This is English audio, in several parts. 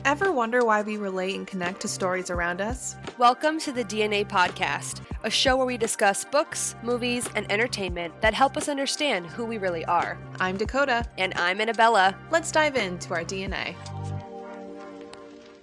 Ever wonder why we relate and connect to stories around us? Welcome to the DNA Podcast, a show where we discuss books, movies, and entertainment that help us understand who we really are. I'm Dakota. And I'm Annabella. Let's dive into our DNA.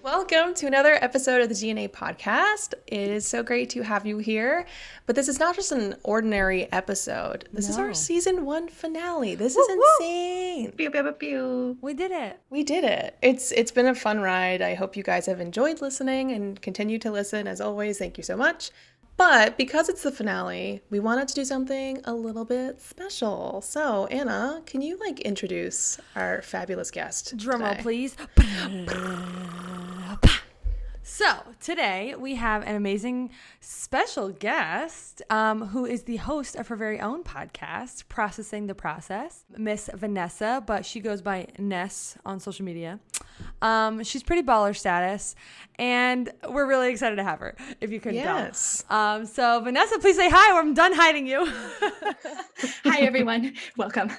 Welcome to another episode of the DNA Podcast. It is so great to have you here. But this is not just an ordinary episode. This is our season 1 finale. This is insane. Pew, pew, pew, pew. We did it. We did it. It's been a fun ride. I hope you guys have enjoyed listening and continue to listen. As always, thank you so much. But because it's the finale, we wanted to do something a little bit special. So, Anna, can you introduce our fabulous guest? Drumroll, please. So today we have an amazing special guest who is the host of her very own podcast, Processing the Process, Miss Vanessa, but she goes by Ness on social media. She's pretty baller status, and we're really excited to have her, if you couldn't tell. So Vanessa, please say hi, or I'm done hiding you. Hi, everyone. Welcome.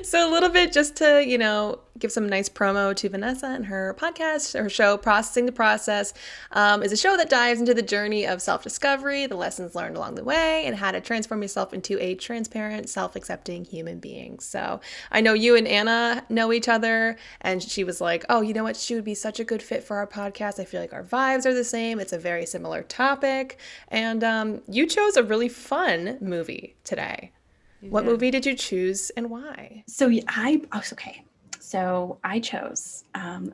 So a little bit just to, give some nice promo to Vanessa and her podcast, her show, Processing the Process, is a show that dives into the journey of self-discovery, the lessons learned along the way, and how to transform yourself into a transparent, self-accepting human being. So I know you and Anna know each other, and she was like, oh, you know what? She would be such a good fit for our podcast. I feel like our vibes are the same. It's a very similar topic. And you chose a really fun movie today. What movie did you choose and why? So I chose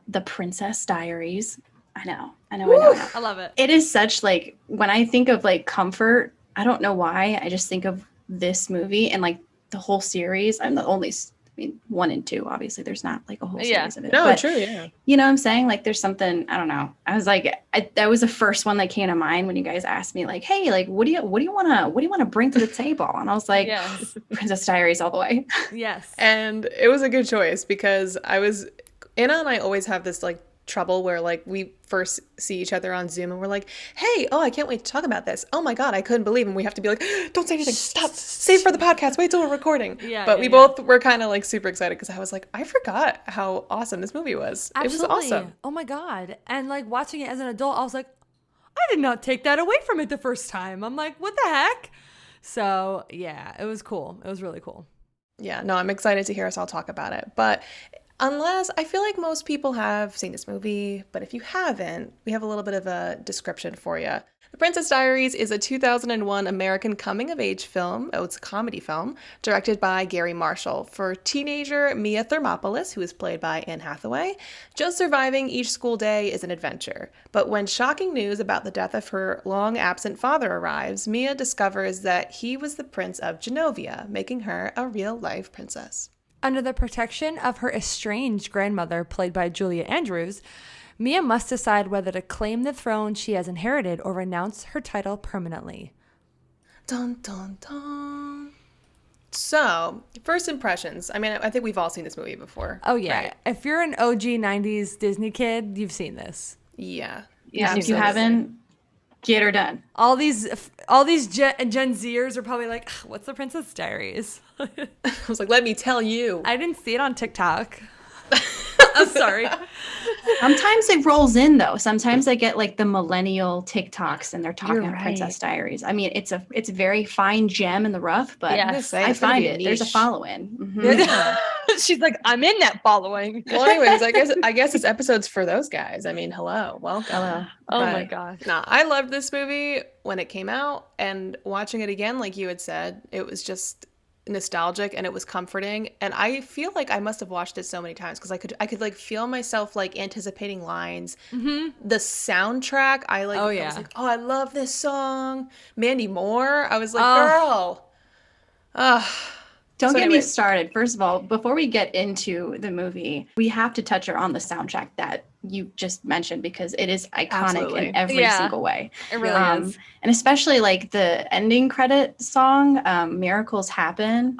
The Princess Diaries. I know. I love it. It is such when I think of comfort, I don't know why. I just think of this movie and the whole series. I'm the only 1 and 2, obviously there's not a whole series of it. No, but, true, yeah. You know what I'm saying? There's something, I don't know. I was that was the first one that came to mind when you guys asked me hey, what do you want to bring to the table? And I was like, yes. Princess Diaries all the way. Yes. And it was a good choice because Anna and I always have this trouble where we first see each other on Zoom and we're like, hey, I can't wait to talk about this. Oh my God, I couldn't believe. And we have to be like, don't say anything. Stop. Save for the podcast. Wait till we're recording. But we both were kind of super excited because I was like, I forgot how awesome this movie was. Absolutely. It was awesome. Oh my God. And watching it as an adult, I was like, I did not take that away from it the first time. I'm like, what the heck? So yeah, it was cool. It was really cool. Yeah, no, I'm excited to hear us all talk about it. But unless, I feel like most people have seen this movie, but if you haven't, we have a little bit of a description for you. The Princess Diaries is a 2001 American coming-of-age film. Oh, it's a comedy film, directed by Gary Marshall for teenager Mia Thermopolis, who is played by Anne Hathaway. Just surviving each school day is an adventure. But when shocking news about the death of her long-absent father arrives, Mia discovers that he was the Prince of Genovia, making her a real-life princess. Under the protection of her estranged grandmother, played by Julia Andrews, Mia must decide whether to claim the throne she has inherited or renounce her title permanently. Dun, dun, dun. So, first impressions. I think we've all seen this movie before. Oh, yeah. Right? If you're an OG 90s Disney kid, you've seen this. Yeah. Yeah, if you haven't, get her done. All these Gen Zers are probably like, what's the Princess Diaries? I was like, let me tell you. I didn't see it on TikTok. I'm sorry. Sometimes it rolls in though. Sometimes I get the millennial TikToks and they're talking about Princess Diaries. It's a very fine gem in the rough, but yes, I find it. There's a following. Mm-hmm. She's like, I'm in that following. Well, anyways, I guess this episode's for those guys. Hello, welcome. Hello. Oh my gosh. Nah, I loved this movie when it came out, and watching it again, like you had said, it was just nostalgic and it was comforting. And I feel like I must have watched it so many times because I could feel myself anticipating lines. Mm-hmm. The soundtrack, I was like, oh, I love this song. Mandy Moore, I was like, girl. Don't get me started. First of all, before we get into the movie, we have to touch on the soundtrack that you just mentioned because it is iconic in every single way. It really is. And especially the ending credit song, Miracles Happen.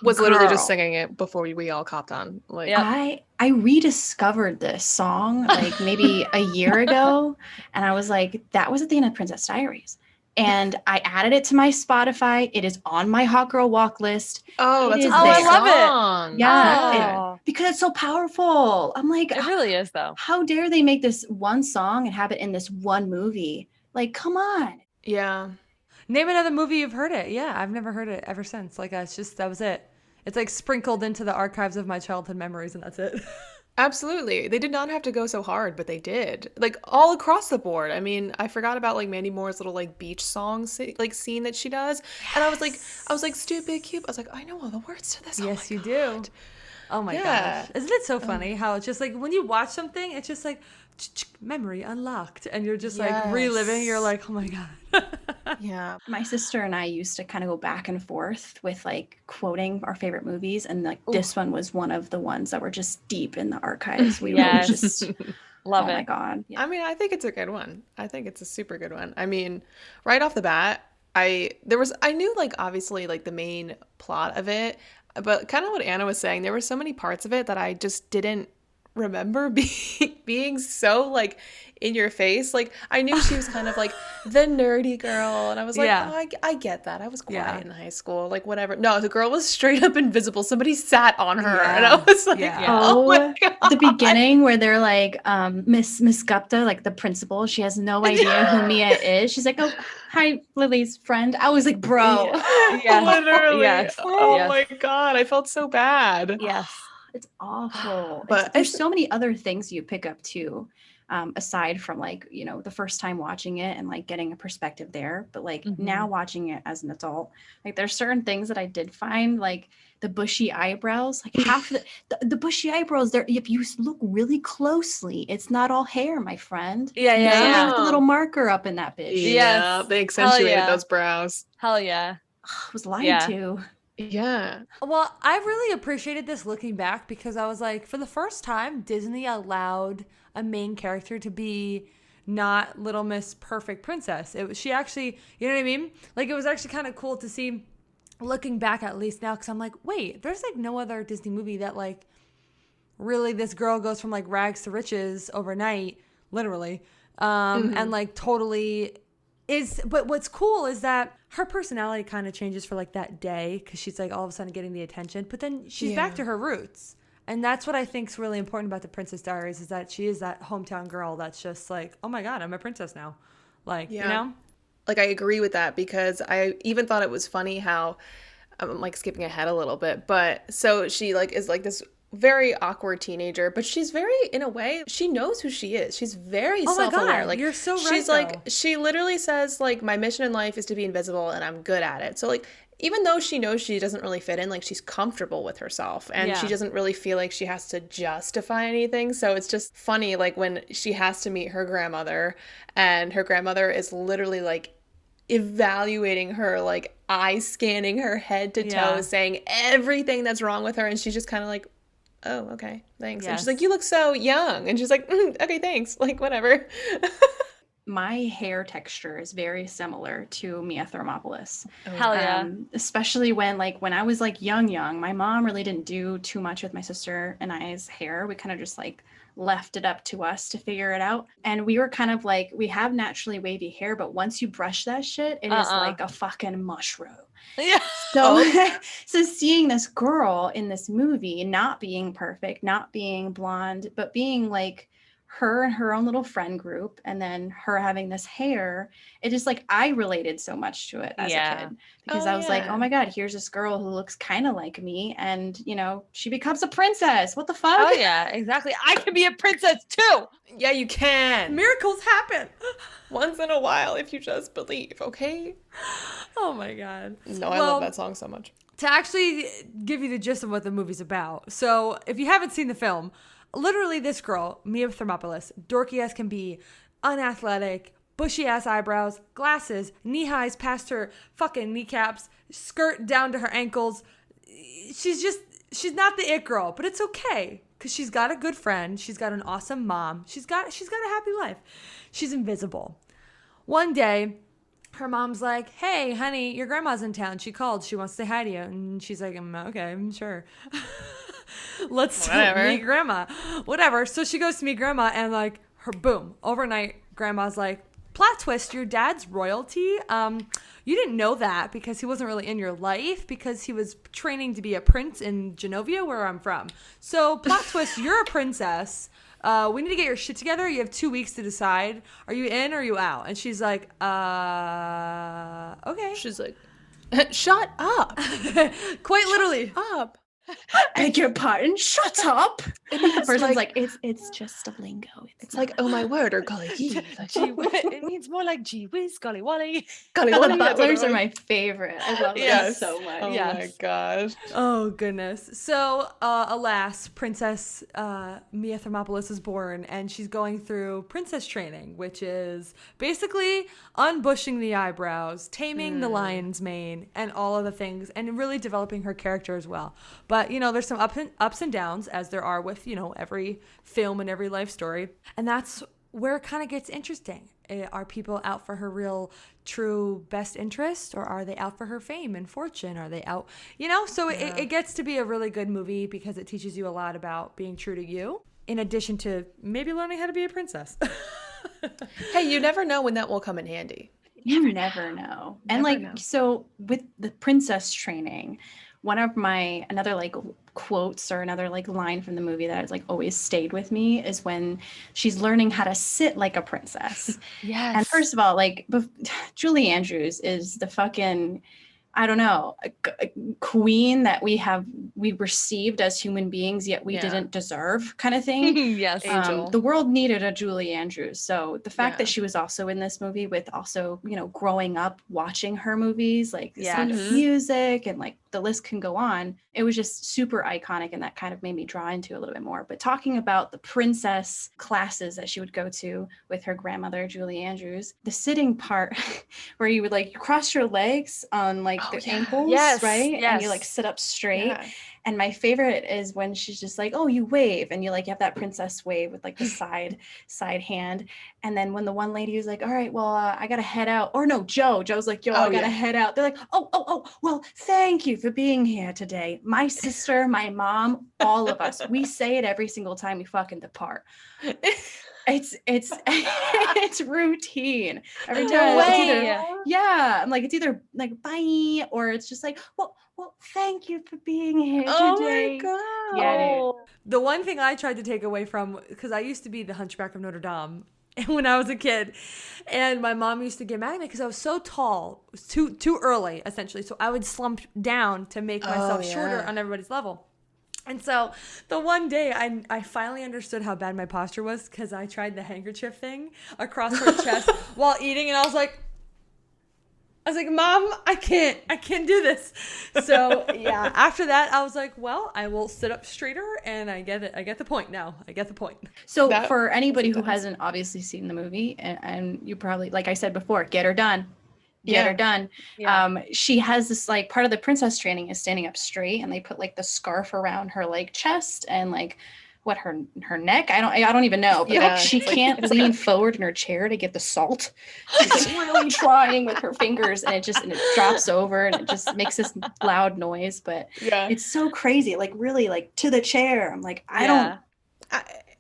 Was literally just singing it before we all copped on. I rediscovered this song maybe a year ago, and I was like, that was at the end of Princess Diaries. And I added it to my Spotify. It is on my Hot Girl Walk list. Oh, that's I love it. Yeah. because it's so powerful. I'm like, it really is though. How dare they make this one song and have it in this one movie? Like, come on. Yeah. Name another movie you've heard it. Yeah, I've never heard it ever since. Like, it's just, that was it. It's like sprinkled into the archives of my childhood memories, and that's it. Absolutely. They did not have to go so hard, but they did. Like all across the board. I mean, I forgot about like Mandy Moore's little like beach song like scene that she does. Yes. And I was like stupid cute. I was like, I know all the words to this. Yes, you do. Oh my gosh. Isn't it so funny how it's just like when you watch something, it's just like memory unlocked and you're just like reliving. You're like, oh my God. Yeah. My sister and I used to kind of go back and forth with like quoting our favorite movies. And like this one was one of the ones that were just deep in the archives. We were just love it. Oh my God. Yeah. I mean, I think it's a good one. I think it's a super good one. I mean, right off the bat, I knew like obviously like the main plot of it, but kind of what Anna was saying, there were so many parts of it that I just didn't remember being so like in your face. Like I knew she was kind of like the nerdy girl, and I was like, oh, I get that. I was quiet in high school, like whatever. No, the girl was straight up invisible. Somebody sat on her, and I was like, oh my God. The beginning where they're like, Miss Gupta, like the principal, she has no idea who Mia is. She's like, oh, hi, Lily's friend. I was like, bro, literally. Oh my God, I felt so bad. Yes. It's awful. But there's so many other things you pick up too, aside from like, you know, the first time watching it and like getting a perspective there. But like now watching it as an adult, like there's certain things that I did find, like the bushy eyebrows, like half the bushy eyebrows there. If you look really closely, it's not all hair, my friend. Yeah. Like a little marker up in that bitch. Yeah, they accentuated those brows. Hell yeah. I was lied to. Yeah. Well, I really appreciated this looking back because I was like, for the first time, Disney allowed a main character to be not Little Miss Perfect Princess. She actually, you know what I mean? Like, it was actually kind of cool to see looking back at least now, because I'm like, wait, there's like no other Disney movie that like really this girl goes from like rags to riches overnight, literally, and like totally is. But what's cool is that her personality kind of changes for like that day because she's like all of a sudden getting the attention, but then she's back to her roots. And that's what I think is really important about the Princess Diaries, is that she is that hometown girl that's just like, oh my God, I'm a princess now. Like, you know? Like, I agree with that, because I even thought it was funny how, I'm like skipping ahead a little bit, but so she like is like this very awkward teenager, but she's very, in a way, she knows who she is. She's very self-aware. Like, you're so right. She's like, she literally says like, my mission in life is to be invisible and I'm good at it. So like, even though she knows she doesn't really fit in, like she's comfortable with herself and she doesn't really feel like she has to justify anything. So it's just funny, like when she has to meet her grandmother, and her grandmother is literally like evaluating her, like eye scanning her head to toe, saying everything that's wrong with her. And she's just kind of like, oh, okay, thanks. And she's like, you look so young. And she's like, okay, thanks. Like, whatever. My hair texture is very similar to Mia Thermopolis. Hell yeah. Especially when I was like young, my mom really didn't do too much with my sister and I's hair. We kind of just like left it up to us to figure it out. And we were kind of like, we have naturally wavy hair, but once you brush that shit, it is like a fucking mushroom. Yeah. So seeing this girl in this movie not being perfect, not being blonde, but being like her and her own little friend group, and then her having this hair, it just like, I related so much to it as a kid, because I was like, oh my God, here's this girl who looks kind of like me, and you know, she becomes a princess. What the fuck? Oh yeah, exactly. I can be a princess too. Yeah, you can. Miracles happen once in a while if you just believe, okay? Oh my God. No, I love that song so much. To actually give you the gist of what the movie's about. So if you haven't seen the film, literally this girl, Mia Thermopolis, dorky as can be, unathletic, bushy ass eyebrows, glasses, knee highs past her fucking kneecaps, skirt down to her ankles. She's not the it girl, but it's okay because she's got a good friend. She's got an awesome mom. She's got a happy life. She's invisible. One day, her mom's like, hey, honey, your grandma's in town. She called. She wants to say hi to you. And she's like, okay, sure. Let's meet grandma. Whatever. So she goes to meet grandma, and like, her boom, overnight, grandma's like, Plot twist, your dad's royalty. You didn't know that because he wasn't really in your life because he was training to be a prince in Genovia, where I'm from. So plot twist, you're a princess. We need to get your shit together. You have 2 weeks to decide. Are you in or are you out? And she's like, okay. She's like, shut up. Quite literally. Shut up. I beg your pardon. Shut up. And the person's like, it's just a lingo. It's like, oh my word, or golly gee. It means more like gee whiz, golly wally. The butlers are my favorite. I love them so much. Oh my gosh. Oh goodness. So alas, Princess Mia Thermopolis is born, and she's going through princess training, which is basically unbushing the eyebrows, taming the lion's mane, and all of the things, and really developing her character as well. But, there's some ups and downs, as there are with, every film and every life story. And that's where it kind of gets interesting. Are people out for her real, true best interest? Or are they out for her fame and fortune? Are they out, So it gets to be a really good movie because it teaches you a lot about being true to you, in addition to maybe learning how to be a princess. Hey, you never know when that will come in handy. You never know. So with the princess training, one of another quotes or another line from the movie that has always stayed with me is when she's learning how to sit like a princess. Yes. And first of all, Julie Andrews is the fucking, I don't know, a queen that we received as human beings, yet we didn't deserve, kind of thing. Yes. The world needed a Julie Andrews. So the fact that she was also in this movie with also, growing up watching her movies, the Sound of Music, and the list can go on. It was just super iconic, and that kind of made me draw into a little bit more. But talking about the princess classes that she would go to with her grandmother, Julie Andrews, the sitting part where you would you cross your legs on the ankles, right? Yes. And you sit up straight. Yeah. And my favorite is when she's just oh, you wave, and you have that princess wave with the side hand. And then when the one lady was all right, well, I gotta head out. Or no, Joe's I gotta head out. They're oh, well, thank you for being here today. My sister, my mom, all of us, we say it every single time we fucking depart. It's it's routine every time. It's either bye, or it's just well, thank you for being here today. Oh my god. Yeah, dude. The one thing I tried to take away from, because I used to be the Hunchback of Notre Dame when I was a kid, and my mom used to get mad at me because I was so tall, it was too early, essentially. So I would slump down to make myself shorter on everybody's level. And so the one day I finally understood how bad my posture was, because I tried the handkerchief thing across her chest while eating, and I was like, Mom, I can't do this. So yeah, after that I was like, well, I will sit up straighter, and I get it. I get the point now. I get the point. So for anybody who hasn't obviously seen the movie, and you probably, like I said before, get her done. Yeah. She has this part of the princess training is standing up straight, and they put the scarf around her chest and her neck. I don't even know. But she can't lean forward in her chair to get the salt. She's really trying with her fingers, and it drops over, and it just makes this loud noise. But it's so crazy. Really to the chair. I'm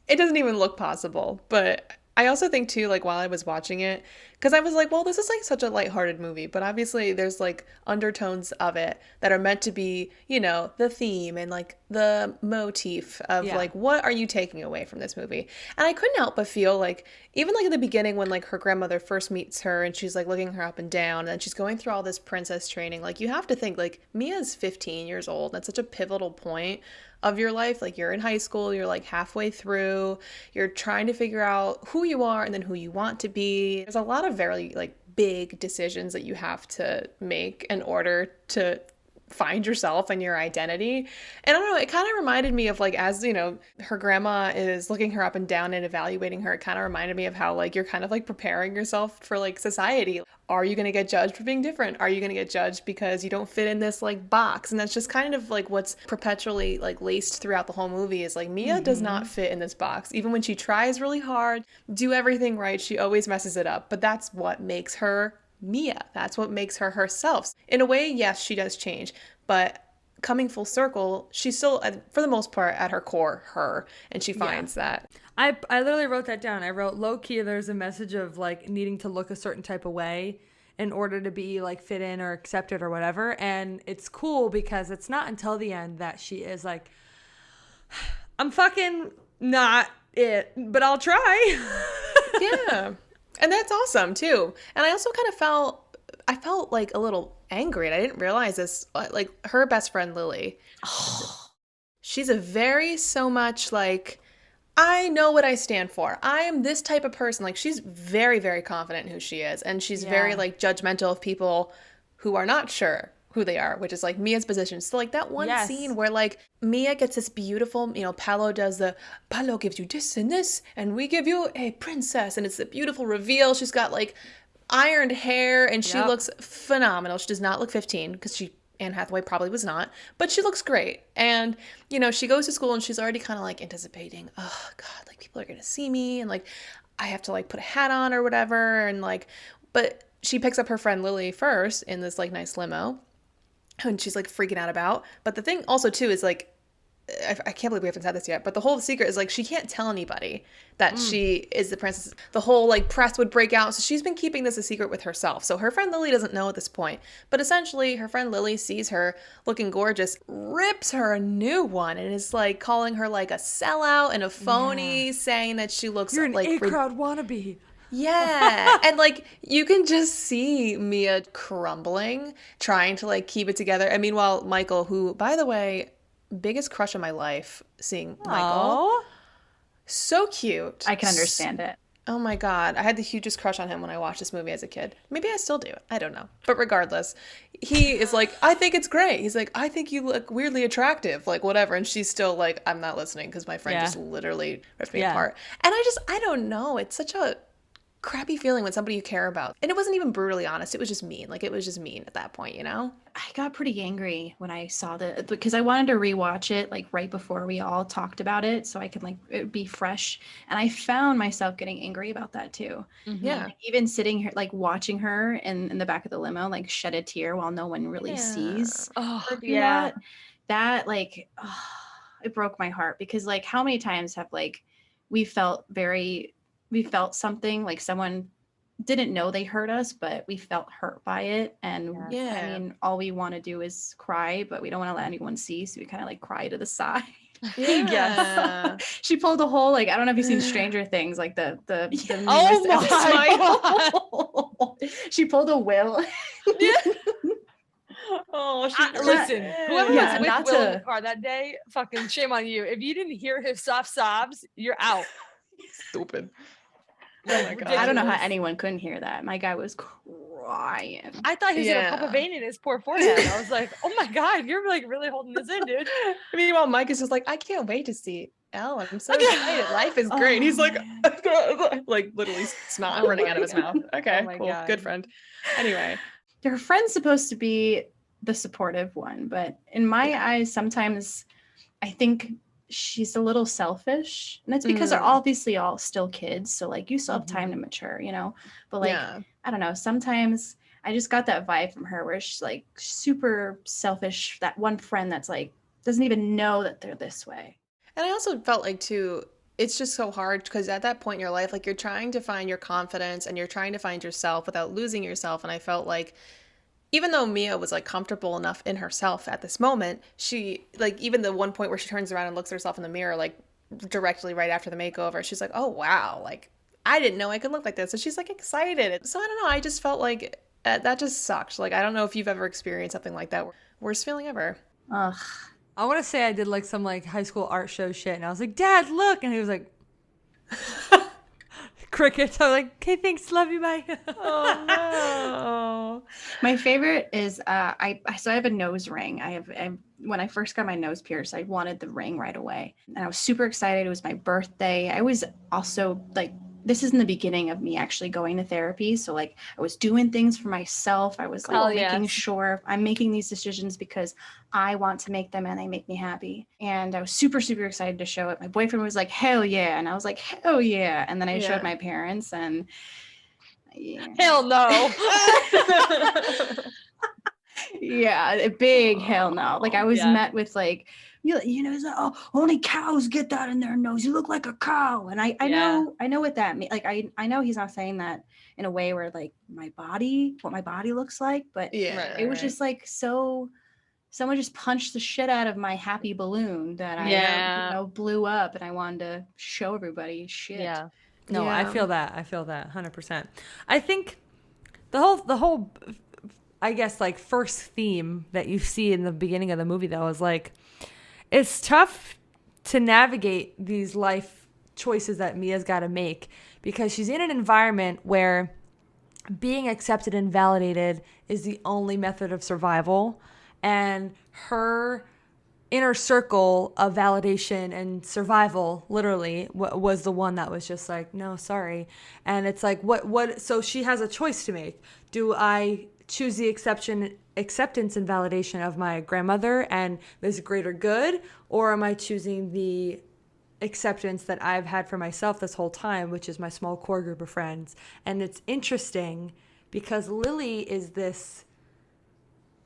it doesn't even look possible, but I also think too, while I was watching it, because I was well, this is such a lighthearted movie, but obviously there's undertones of it that are meant to be, the theme and the motif of what are you taking away from this movie? And I couldn't help but feel even at the beginning when her grandmother first meets her and she's looking her up and down, and then she's going through all this princess training, you have to think Mia's 15 years old. That's such a pivotal point of your life. You're in high school, you're halfway through, you're trying to figure out who you are and then who you want to be. There's a lot of very big decisions that you have to make in order to find yourself and your identity. And I don't know, it kind of reminded me of as her grandma is looking her up and down and evaluating her, it kind of reminded me of how you're kind of preparing yourself for society. Are you going to get judged for being different? Are you going to get judged because you don't fit in this box? And that's just kind of what's perpetually laced throughout the whole movie is Mia does not fit in this box. Even when she tries really hard, do everything right, she always messes it up. But that's what makes her Mia. That's what makes her herself. In a way, yes, she does change, but coming full circle, she's still, for the most part, at her core, her, and she finds that. I literally wrote that down. I wrote, low key, there's a message of like needing to look a certain type of way in order to be like fit in or accepted or whatever. And it's cool because it's not until the end that she is like, I'm fucking not it, but I'll try. Yeah. And that's awesome too. And I also kind of felt like a little angry, and I didn't realize this, like her best friend Lily. She's a very so much like, I know what I stand for. I am this type of person. Like, she's very, very confident in who she is. And she's very, like, judgmental of people who are not sure who they are, which is, like, Mia's position. So, like, that one scene where, like, Mia gets this beautiful, Paolo gives you this and this, and we give you a princess. And it's a beautiful reveal. She's got, like, ironed hair, and she looks phenomenal. She does not look 15 because Anne Hathaway probably was not, but she looks great. And, she goes to school and she's already kind of like anticipating, oh God, like people are going to see me and like I have to like put a hat on or whatever. And like, but she picks up her friend Lily first in this like nice limo and she's like freaking out about. But the thing also too is like, I can't believe we haven't said this yet, but the whole secret is like she can't tell anybody that she is the princess. The whole like press would break out, so she's been keeping this a secret with herself. So her friend Lily doesn't know at this point, but essentially her friend Lily sees her looking gorgeous, rips her a new one, and is like calling her like a sellout and a phony, saying that she looks You're an like A-crowd wannabe. Yeah. And like you can just see Mia crumbling, trying to like keep it together. And meanwhile, Michael, who by the way, biggest crush of my life, seeing Michael. So cute. I can understand it. Oh my God. I had the hugest crush on him when I watched this movie as a kid. Maybe I still do. I don't know. But regardless, he is like, I think it's great. He's like, I think you look weirdly attractive, like whatever. And she's still like, I'm not listening because my friend just literally ripped me apart. And I don't know. It's such a crappy feeling when somebody you care about, and it wasn't even brutally honest, it was just mean. Like it was just mean at that point, I got pretty angry when I saw because I wanted to rewatch it like right before we all talked about it so I could like it be fresh, and I found myself getting angry about that too. Like, even sitting here like watching her in the back of the limo like shed a tear while no one really sees her do that like it broke my heart, because like how many times have like we felt something like someone didn't know they hurt us, but we felt hurt by it. And I mean, all we want to do is cry, but we don't want to let anyone see. So we kind of like cry to the side. She pulled a whole, like, I don't know if you've seen Stranger Things, like the oh my God. She pulled a Will. Listen, whoever was with Will in the car that day, fucking shame on you. If you didn't hear his soft sobs, you're out. Stupid. Oh my God. I don't know how anyone couldn't hear that. My guy was crying. I thought he was gonna pop a vein in his poor forehead. I was like, oh my God, you're like really holding this in, dude. Meanwhile, Mike is just like, I can't wait to see Elle. I'm so excited. Life is great. He's like, like literally snot running out of his mouth. Okay, cool. God. Good friend. Anyway. Her friend's supposed to be the supportive one, but in my eyes, sometimes I think she's a little selfish, and it's because they're obviously all still kids, so like you still have time to mature, but like I don't know, sometimes I just got that vibe from her where she's like super selfish, that one friend that's like doesn't even know that they're this way. And I also felt like too, it's just so hard because at that point in your life, like you're trying to find your confidence and you're trying to find yourself without losing yourself. And I felt like even though Mia was like comfortable enough in herself at this moment, she like even the one point where she turns around and looks at herself in the mirror, like directly right after the makeover, she's like, oh wow, like I didn't know I could look like this. So she's like excited. So I don't know, I just felt like that just sucked. Like I don't know if you've ever experienced something like that. Worst feeling ever. Ugh. I want to say I did like some like high school art show shit, and I was like, Dad, look, and he was like, crickets. I was like, okay, thanks, love you, bye. Oh no. My favorite is I have a nose ring. When I first got my nose pierced, I wanted the ring right away, and I was super excited. It was my birthday. I was also like, this is in the beginning of me actually going to therapy, so like I was doing things for myself. I was like making sure I'm making these decisions because I want to make them and they make me happy. And I was super, super excited to show it. My boyfriend was like, hell yeah. And I was like, hell yeah. And then I showed my parents, and hell no. Yeah, a big hell no. Like I was met with like, it's like, oh, only cows get that in their nose. You look like a cow. And I know what that means. Like I know he's not saying that in a way where like what my body looks like, but it was just like someone just punched the shit out of my happy balloon that I blew up, and I wanted to show everybody shit. Yeah. No, I feel that. 100%. I think the whole I guess like first theme that you see in the beginning of the movie though is like it's tough to navigate these life choices that Mia's got to make because she's in an environment where being accepted and validated is the only method of survival, and her inner circle of validation and survival literally was the one that was just like, no, sorry. And it's like, what, so she has a choice to make. Do I choose the acceptance and validation of my grandmother and this greater good, or am I choosing the acceptance that I've had for myself this whole time, which is my small core group of friends? And it's interesting because Lily is this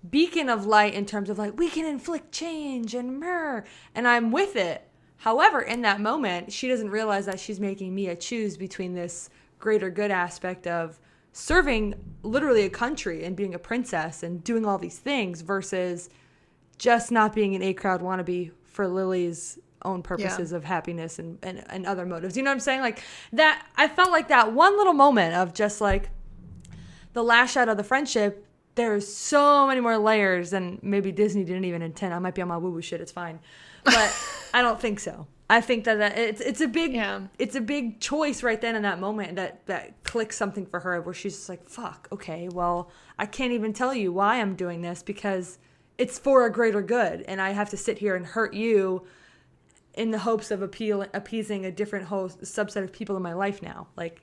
beacon of light in terms of like, we can inflict change and and I'm with it. However, in that moment, she doesn't realize that she's making Mia choose between this greater good aspect of serving literally a country and being a princess and doing all these things versus just not being an A-crowd wannabe for Lily's own purposes of happiness and other motives. You know what I'm saying? Like that, I felt like that one little moment of just like the lash out of the friendship. There's so many more layers than maybe Disney didn't even intend. I might be on my woo-woo shit. It's fine. But I don't think so. I think that it's a big choice right then in that moment that clicks something for her where she's just like, fuck, okay, well, I can't even tell you why I'm doing this because it's for a greater good. And I have to sit here and hurt you in the hopes of appeasing a different whole subset of people in my life now. Like,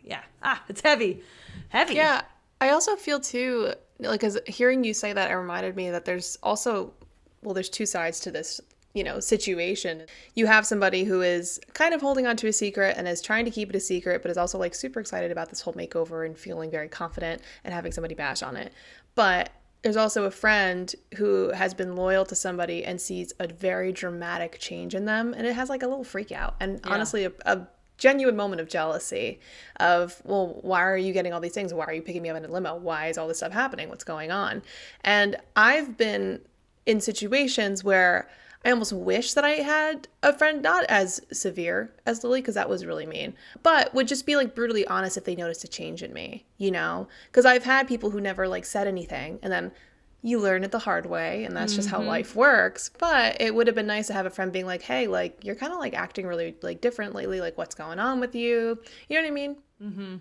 it's heavy. Yeah, I also feel too, like, as hearing you say that, it reminded me that there's also, there's two sides to this, situation. You have somebody who is kind of holding on to a secret and is trying to keep it a secret, but is also like super excited about this whole makeover and feeling very confident and having somebody bash on it. But there's also a friend who has been loyal to somebody and sees a very dramatic change in them, and it has like a little freak out and honestly a genuine moment of jealousy of, well, why are you getting all these things? Why are you picking me up in a limo? Why is all this stuff happening? What's going on? And I've been in situations where I almost wish that I had a friend not as severe as Lily, because that was really mean, but would just be like brutally honest if they noticed a change in me, because I've had people who never like said anything, and then you learn it the hard way, and that's just how life works. But it would have been nice to have a friend being like, hey, like, you're kind of like acting really like different lately, like what's going on with you? You know what I mean? Mm-hmm.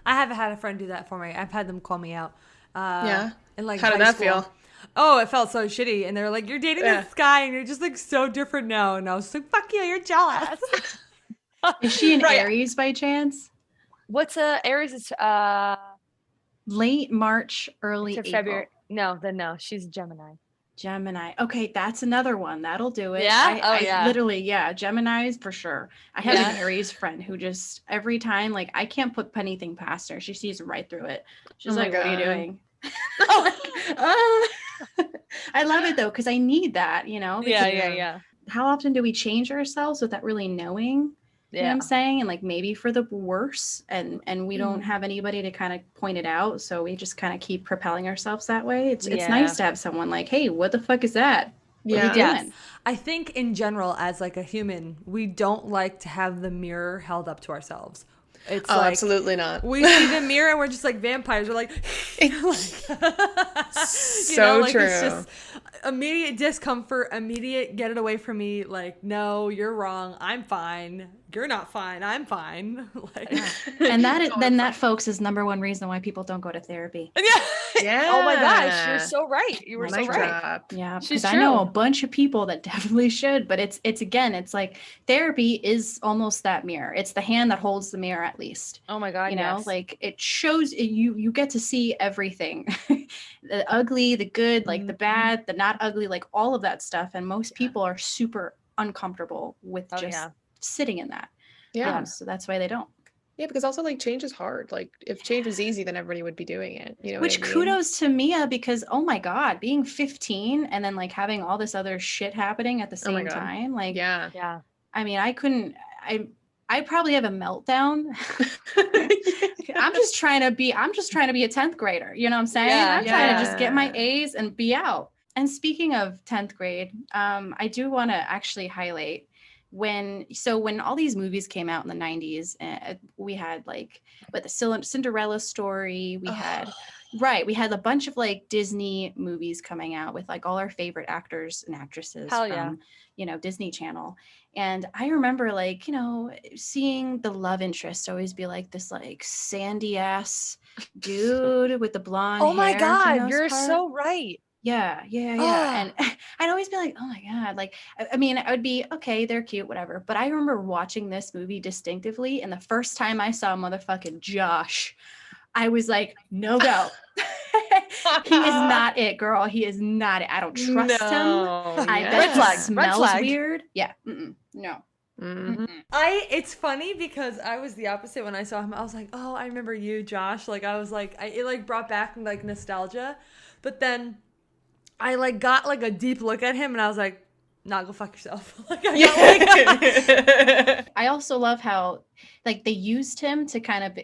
I haven't had a friend do that for me. I've had them call me out. And like, how did that feel? Oh, it felt so shitty. And they're like, you're dating this guy and you're just like so different now. And I was like, fuck you, you're jealous. Is she an Aries by chance? What's Aries? Is late March, early April. February. No, she's Gemini. Okay, that's another one. That'll do it. Yeah? I literally, Geminis for sure. I have an Aries friend who just every time, like, I can't put anything past her. She sees right through it. She's like, what are you doing? I love it though, because I need that, Yeah. How often do we change ourselves without really knowing? You know what I'm saying? And like maybe for the worse, and we don't have anybody to kind of point it out, so we just kind of keep propelling ourselves that way. It's nice to have someone like, hey, what the fuck is that? What are you doing? I think in general, as like a human, we don't like to have the mirror held up to ourselves. It's like, absolutely not. We see the mirror and we're just like vampires. We're like, so true. It's just immediate discomfort, immediate get it away from me. Like, no, you're wrong. I'm fine. You're not fine. I'm fine. And that, folks, is number one reason why people don't go to therapy. Yeah. Oh my gosh, you're so right. You were so right. Yeah, because I know a bunch of people that definitely should, but it's it's like therapy is almost that mirror. It's the hand that holds the mirror, at least. Oh my God, like it shows you get to see everything, the ugly, the good, like the bad, the not ugly, like all of that stuff. And most people are super uncomfortable with sitting in that. So that's why they don't. Yeah, because also like change is hard. Like if change was easy, then everybody would be doing it. You know what I Which mean? kudos to Mia, because oh my God, being 15 and then like having all this other shit happening at the Oh my same God. time. Like, Yeah. Yeah. I mean, I probably have a meltdown. I'm just trying to be a 10th grader. You know what I'm saying? Yeah. I'm trying to just get my Yeah. A's and be out. And speaking of 10th grade, I do want to actually highlight when all these movies came out in the 90s, we had like the Cinderella story, we had a bunch of like Disney movies coming out with like all our favorite actors and actresses Hell from Disney Channel. And I remember like, seeing the love interest always be like this like sandy ass dude with the blonde Oh my hair for the God, most you're part. so right. Yeah. And I'd always be like, oh my God. Like, I mean, I would be, okay, they're cute, whatever. But I remember watching this movie distinctively. And the first time I saw motherfucking Josh, I was like, no go. He is not it, girl. He is not it. I don't trust him. I bet Red he flag. smells weird. Yeah. No. Mm-hmm. It's funny because I was the opposite when I saw him. I was like, oh, I remember you, Josh. Like, I was like, it like brought back like nostalgia. But then I like got like a deep look at him and I was like, nah, go fuck yourself. Like, I also love how like they used him to kind of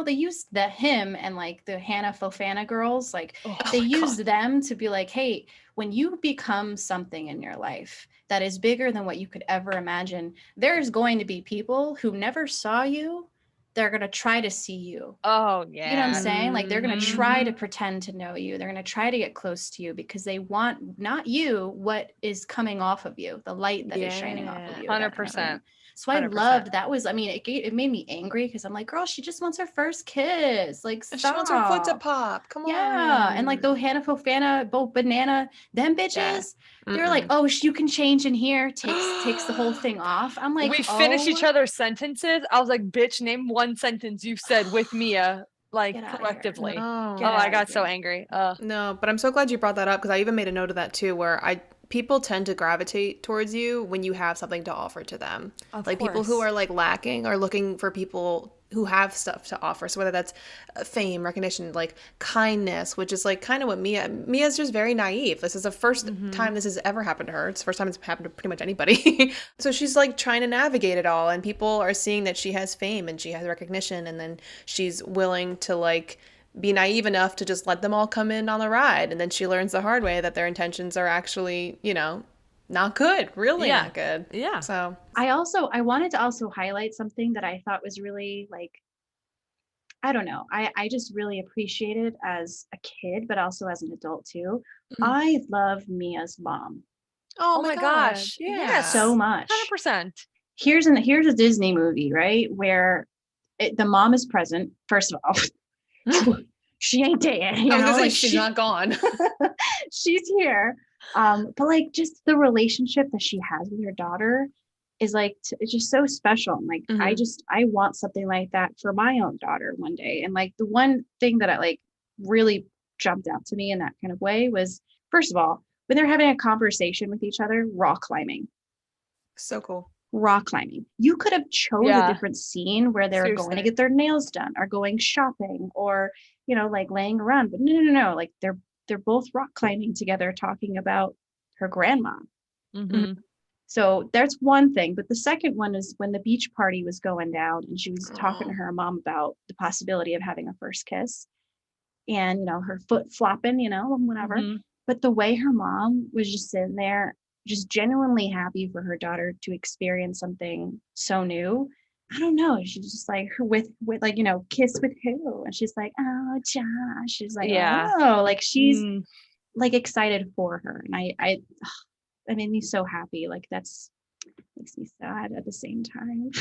they used him and like the Hannah Fofana girls, like they used them to be like, hey, when you become something in your life that is bigger than what you could ever imagine, there's going to be people who never saw you. They're going to try to see you. Oh, yeah. You know what I'm saying? Like they're going to try to pretend to know you. They're going to try to get close to you because they want not you, what is coming off of you, the light that is shining off of you. 100%. So I loved that was, I mean, it made me angry because I'm like, girl, she just wants her first kiss. Like, stop. She wants her foot to pop. Come on. Yeah. And like the Hannah Fofana, both banana, them bitches, they're like, oh, you can change in here. Takes the whole thing off. I'm like, we finished each other's sentences. I was like, bitch, name one sentence you said with Mia, like collectively. No. I got so angry. No, but I'm so glad you brought that up because I even made a note of that too, where people tend to gravitate towards you when you have something to offer to them. Like people who are like lacking are looking for people who have stuff to offer. So whether that's fame, recognition, like kindness, which is like kind of what Mia's just very naive. This is the first time this has ever happened to her. It's the first time it's happened to pretty much anybody. So she's like trying to navigate it all, and people are seeing that she has fame and she has recognition, and then she's willing to like be naive enough to just let them all come in on the ride. And then she learns the hard way that their intentions are actually, not good, really not good. Yeah. So I wanted to also highlight something that I thought was really like, I don't know. I just really appreciated as a kid, but also as an adult too. I love Mia's mom. Oh my gosh. Yeah. So much. 100%. Here's a Disney movie, right? Where the mom is present, first of all. She ain't dead. I was gonna say she's not gone. She's here. But like just the relationship that she has with her daughter is like it's just so special. And like I want something like that for my own daughter one day. And like the one thing that I like really jumped out to me in that kind of way was, first of all, when they're having a conversation with each other, rock climbing. So cool. Rock climbing. You could have chose a different scene where they're going to get their nails done or going shopping or, like laying around. But no. Like they're both rock climbing together, talking about her grandma. So that's one thing. But the second one is when the beach party was going down and she was talking to her mom about the possibility of having a first kiss and, her foot flopping, whatever. But the way her mom was just sitting there, just genuinely happy for her daughter to experience something so new. I don't know. She's just like with like, kiss with who? And she's like, oh, Josh. She's like, oh, like she's like excited for her. And I made me so happy. Like makes me sad at the same time.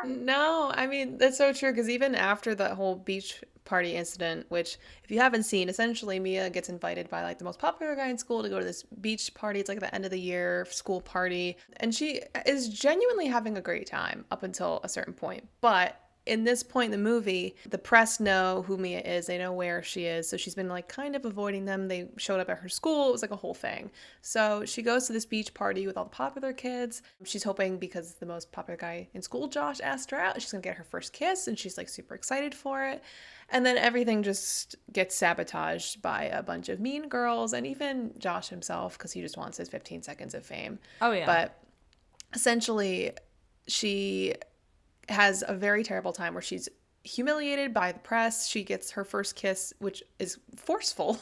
No, I mean, that's so true. Because even after the whole beach party incident, which if you haven't seen, essentially Mia gets invited by like the most popular guy in school to go to this beach party. It's like the end of the year school party. And she is genuinely having a great time up until a certain point. But in this point in the movie, the press know who Mia is. They know where she is. So she's been like kind of avoiding them. They showed up at her school. It was like a whole thing. So she goes to this beach party with all the popular kids. She's hoping because the most popular guy in school, Josh, asked her out, she's going to get her first kiss. And she's like super excited for it. And then everything just gets sabotaged by a bunch of mean girls and even Josh himself because he just wants his 15 seconds of fame. Oh, yeah. But essentially, she has a very terrible time where she's humiliated by the press. She gets her first kiss, which is forceful,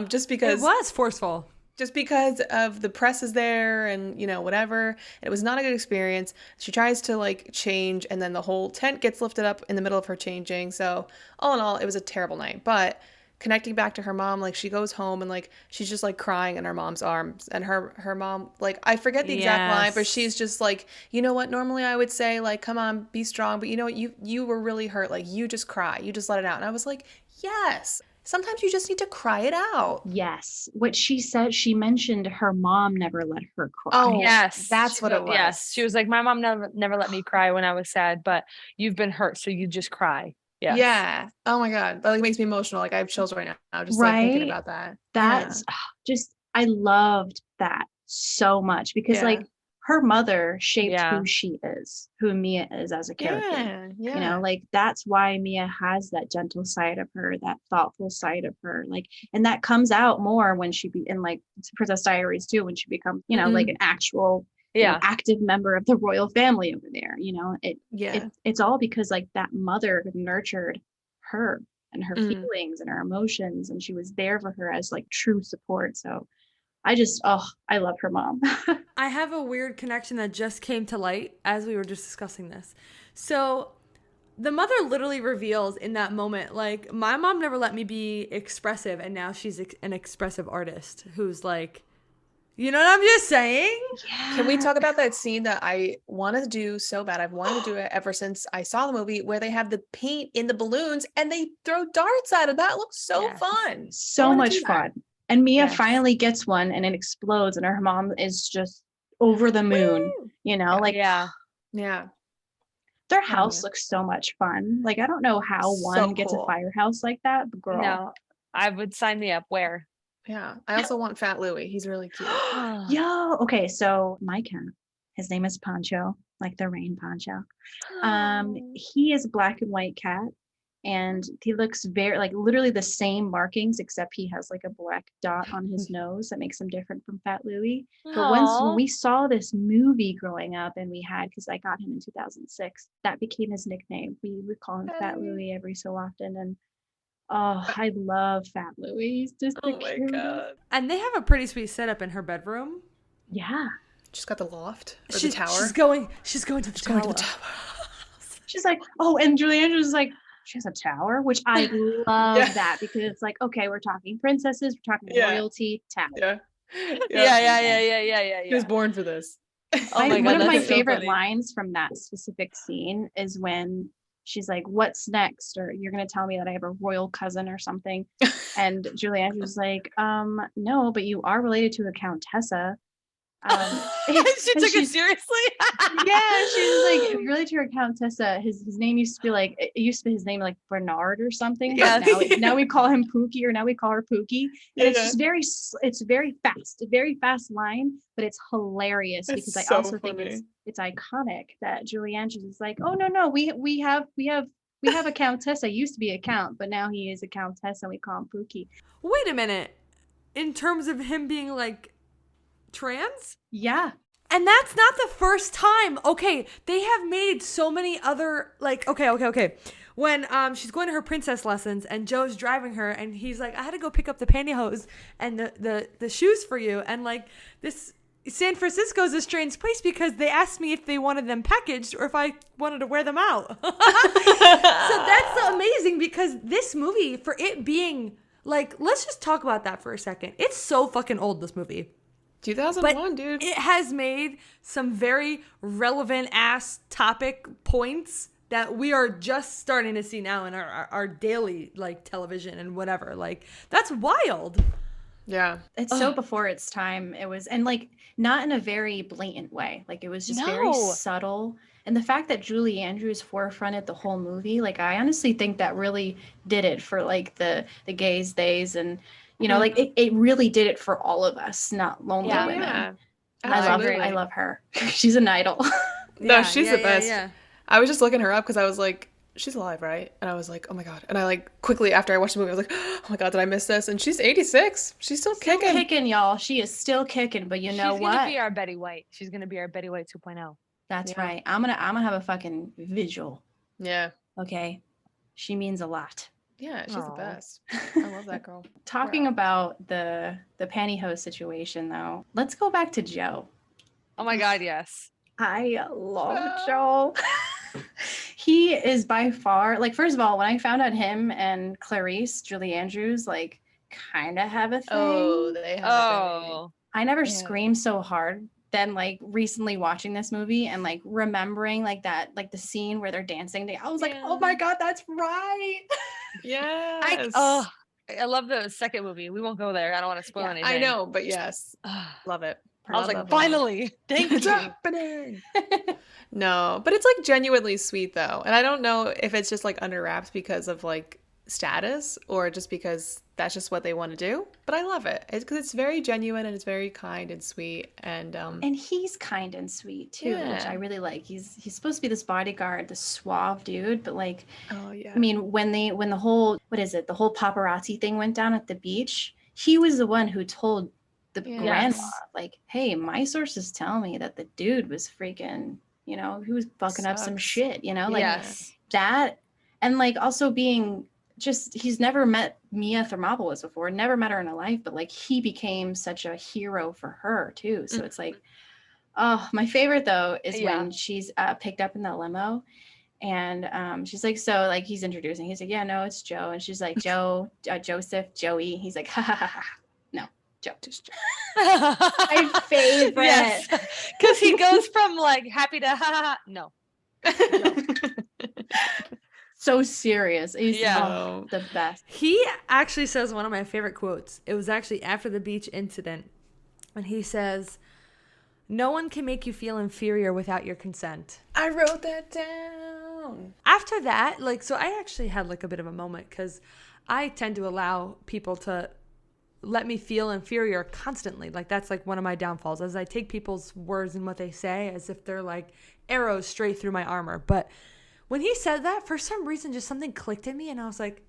just because it was forceful. Just because of the press is there and, you know, whatever. And it was not a good experience. She tries to like change and then the whole tent gets lifted up in the middle of her changing. So all in all, it was a terrible night. But connecting back to her mom, like she goes home and like she's just like crying in her mom's arms, and her mom, like, I forget the exact line, but she's just like, you know what, normally I would say like, come on, be strong, but you know what, you were really hurt, like you just cry, you just let it out. And I was like, yes, sometimes you just need to cry it out. Yes, what she said, she mentioned her mom never let her cry. Oh yes, that's what it was. Yes, she was like, my mom never let me cry when I was sad, but you've been hurt, so you just cry. Yes. Yeah. Oh my God. That like makes me emotional. Like I have chills right now just like thinking about that. That's just, I loved that so much because like her mother shaped who she is, who Mia is as a character. Yeah. You know, like that's why Mia has that gentle side of her, that thoughtful side of her. Like, and that comes out more when she be in like Princess Diaries too, when she becomes, you know, like an actual you know, active member of the royal family over there. You know, it's all because like that mother nurtured her and her feelings and her emotions, and she was there for her as like true support. So I love her mom. I have a weird connection that just came to light as we were just discussing this. So the mother literally reveals in that moment, like, my mom never let me be expressive, and now she's an expressive artist who's like, you know what I'm just saying? Yeah. Can we talk about that scene that I want to do so bad? I've wanted to do it ever since I saw the movie, where they have the paint in the balloons and they throw darts at it. That looks so fun. So much fun. And Mia finally gets one and it explodes and her mom is just over the moon, you know, like, their house looks so much fun. Like, I don't know how one gets a firehouse like that, but girl. No, I would sign me up. Where? Yeah. I also want Fat Louie. He's really cute. Yo. Okay. So my cat, his name is Poncho, like the rain poncho. He is a black and white cat. And he looks very like literally the same markings, except he has like a black dot on his nose that makes him different from Fat Louie. But when we saw this movie growing up, and we had, because I got him in 2006, that became his nickname. We would call him Fat Louie every so often. And I love Fat Louie. He's just the cutest. God. And they have a pretty sweet setup in her bedroom. Yeah. She's got the loft or the tower. She's going to the tower. She's like, oh, and Julie Andrews is like, she has a tower, which I love that, because it's like, okay, we're talking princesses, we're talking royalty, tower. Yeah. She was born for this. Oh my God, one of my favorite lines from that specific scene is when she's like, what's next? Or you're going to tell me that I have a royal cousin or something. And Julie Andrews is like, no, but you are related to a countessa. She took it seriously. Yeah, she's like, related to her countessa. His name used to be like, it used to be his name like Bernard or something. Yeah. Now we call him Pookie, or now we call her Pookie. And it's just very fast, a very fast line, but it's hilarious because I also think it's iconic that Julie Andrews is like, oh no, we have a countess. I used to be a count, but now he is a countess and we call him Pookie. Wait a minute. In terms of him being like trans? Yeah. And that's not the first time. Okay, they have made so many other, like, okay. When she's going to her princess lessons and Joe's driving her and he's like, I had to go pick up the pantyhose and the shoes for you. And like, this San Francisco's a strange place because they asked me if they wanted them packaged or if I wanted to wear them out. So that's amazing, because this movie, for it being like, let's just talk about that for a second. It's so fucking old, this movie. 2001, dude. It has made some very relevant ass topic points that we are just starting to see now in our daily like television and whatever. Like, that's wild. Yeah. It's so before its time. It was, and like, not in a very blatant way. Like, it was just very subtle. And the fact that Julie Andrews forefronted the whole movie, like I honestly think that really did it for like the gays, theys, and like it really did it for all of us, not lonely women. Yeah. I love her. She's an idol. No, she's the best. Yeah. I was just looking her up because I was like, she's alive, right? And I was like, oh my God. And I like quickly after I watched the movie, I was like, oh my God, did I miss this? And she's 86. She's still kicking. Still kicking, y'all. She is still kicking, but you know what? She's going to be our Betty White. She's going to be our Betty White 2.0. That's right. I'm gonna have a fucking visual. Yeah. Okay. She means a lot. Yeah, she's the best. I love that girl. Talking about the pantyhose situation though, let's go back to Joe. Oh my God, yes. I love Joe. He is by far, like, first of all, when I found out him and Clarice, Julie Andrews, like, kind of have a thing. Oh, they have a thing. I never screamed so hard than, like, recently watching this movie and, like, remembering, like, that, like, the scene where they're dancing. I was like, oh my God, that's right. Yes. I love the second movie. We won't go there. I don't want to spoil anything. I know, but yes. Love it. I was like, finally. Thank it's you. Happening. No, but it's like genuinely sweet though. And I don't know if it's just like under wraps because of like status or just because that's just what they want to do. But I love it. It's because it's very genuine and it's very kind and sweet. And he's kind and sweet too, which I really like. He's supposed to be this bodyguard, this suave dude, but like, I mean, when the whole, the whole paparazzi thing went down at the beach, he was the one who told the grandma, like, hey, my sources tell me that the dude was freaking, he was fucking up some shit, like that. And like also being just, he's never met Mia Thermopolis before, never met her in her life, but like he became such a hero for her too. So it's like, oh, my favorite though is when she's picked up in the limo and she's like, so like he's introducing, he's like, yeah, no, it's Joe. And she's like, Joe, Joseph, Joey. He's like, ha ha ha ha. No. Joe. My favorite. Yes. Because he goes from like happy to ha ha. No. So serious. He's the best. He actually says one of my favorite quotes. It was actually after the beach incident. And he says, no one can make you feel inferior without your consent. I wrote that down. After that, like, so I actually had like a bit of a moment because I tend to allow people to let me feel inferior constantly. Like that's like one of my downfalls, as I take people's words and what they say as if they're like arrows straight through my armor. But when he said that, for some reason, just something clicked in me and I was like,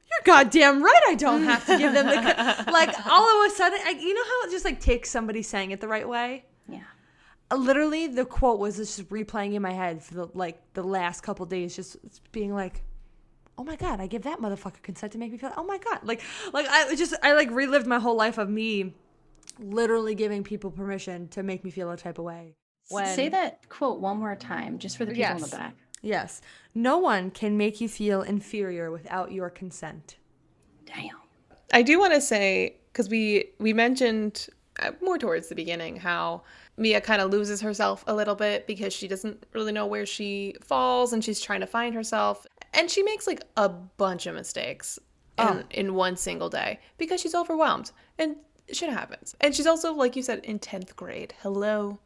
you're goddamn right. I don't have to give them the, like all of a sudden, you know how it just like takes somebody saying it the right way? Yeah. Literally the quote was just replaying in my head for the last couple days, just being like, oh my God, I give that motherfucker consent to make me feel, oh my God. Like I like relived my whole life of me literally giving people permission to make me feel a type of way. Say that quote one more time, just for the people in the back. Yes. No one can make you feel inferior without your consent. Damn. I do want to say, because we mentioned more towards the beginning how Mia kind of loses herself a little bit because she doesn't really know where she falls and she's trying to find herself. And she makes like a bunch of mistakes in one single day because she's overwhelmed and shit happens. And she's also, like you said, in 10th grade. Hello.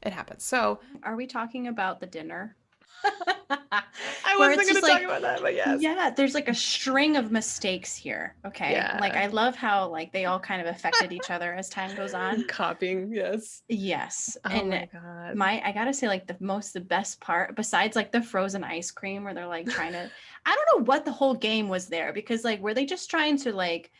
It happens. So are we talking about the dinner? I wasn't going to talk about that, but yes. Yeah, there's like a string of mistakes here. Okay. Yeah. Like I love how like they all kind of affected each other as time goes on. Copying, yes. Yes. Oh and my God. I gotta say, like the best part, besides like the frozen ice cream where they're like trying to, I don't know what the whole game was there, because like were they just trying to like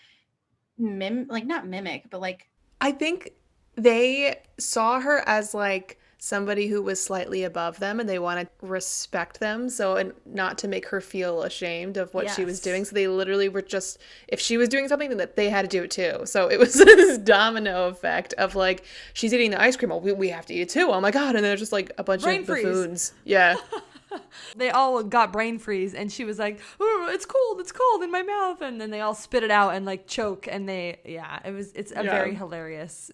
not mimic, but like I think they saw her as like somebody who was slightly above them and they wanted to respect them, so and not to make her feel ashamed of what she was doing. So they literally were just, if she was doing something, that they had to do it too. So it was this domino effect of like, she's eating the ice cream, oh, we have to eat it too, oh my God. And there's just like a bunch of buffoons. Yeah. They all got brain freeze and she was like, oh, it's cold in my mouth, and then they all spit it out and like choke, and it's a very hilarious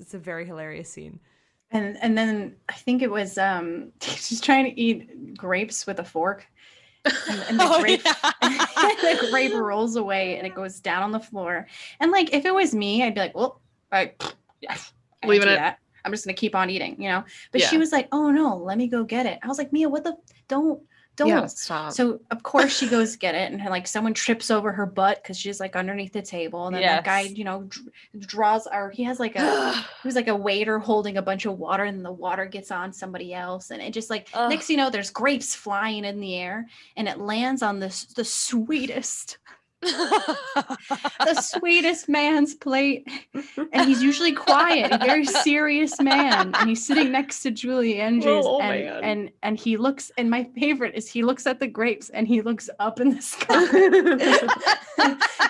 scene. And then I think it was she's trying to eat grapes with a fork, and the grape rolls away and it goes down on the floor. And like if it was me, I'd be like, well, I leaving it. I'm just going to keep on eating, but she was like, oh no, let me go get it. I was like, Mia, don't. Yeah, stop. So of course she goes get it, and like someone trips over her butt because she's like underneath the table, and then that guy, draws he has like he was like a waiter holding a bunch of water, and the water gets on somebody else, and it just like next there's grapes flying in the air, and it lands on the sweetest the sweetest man's plate, and he's usually quiet, a very serious man, and he's sitting next to Julie Andrews, and he looks, and my favorite is he looks at the grapes and he looks up in the sky.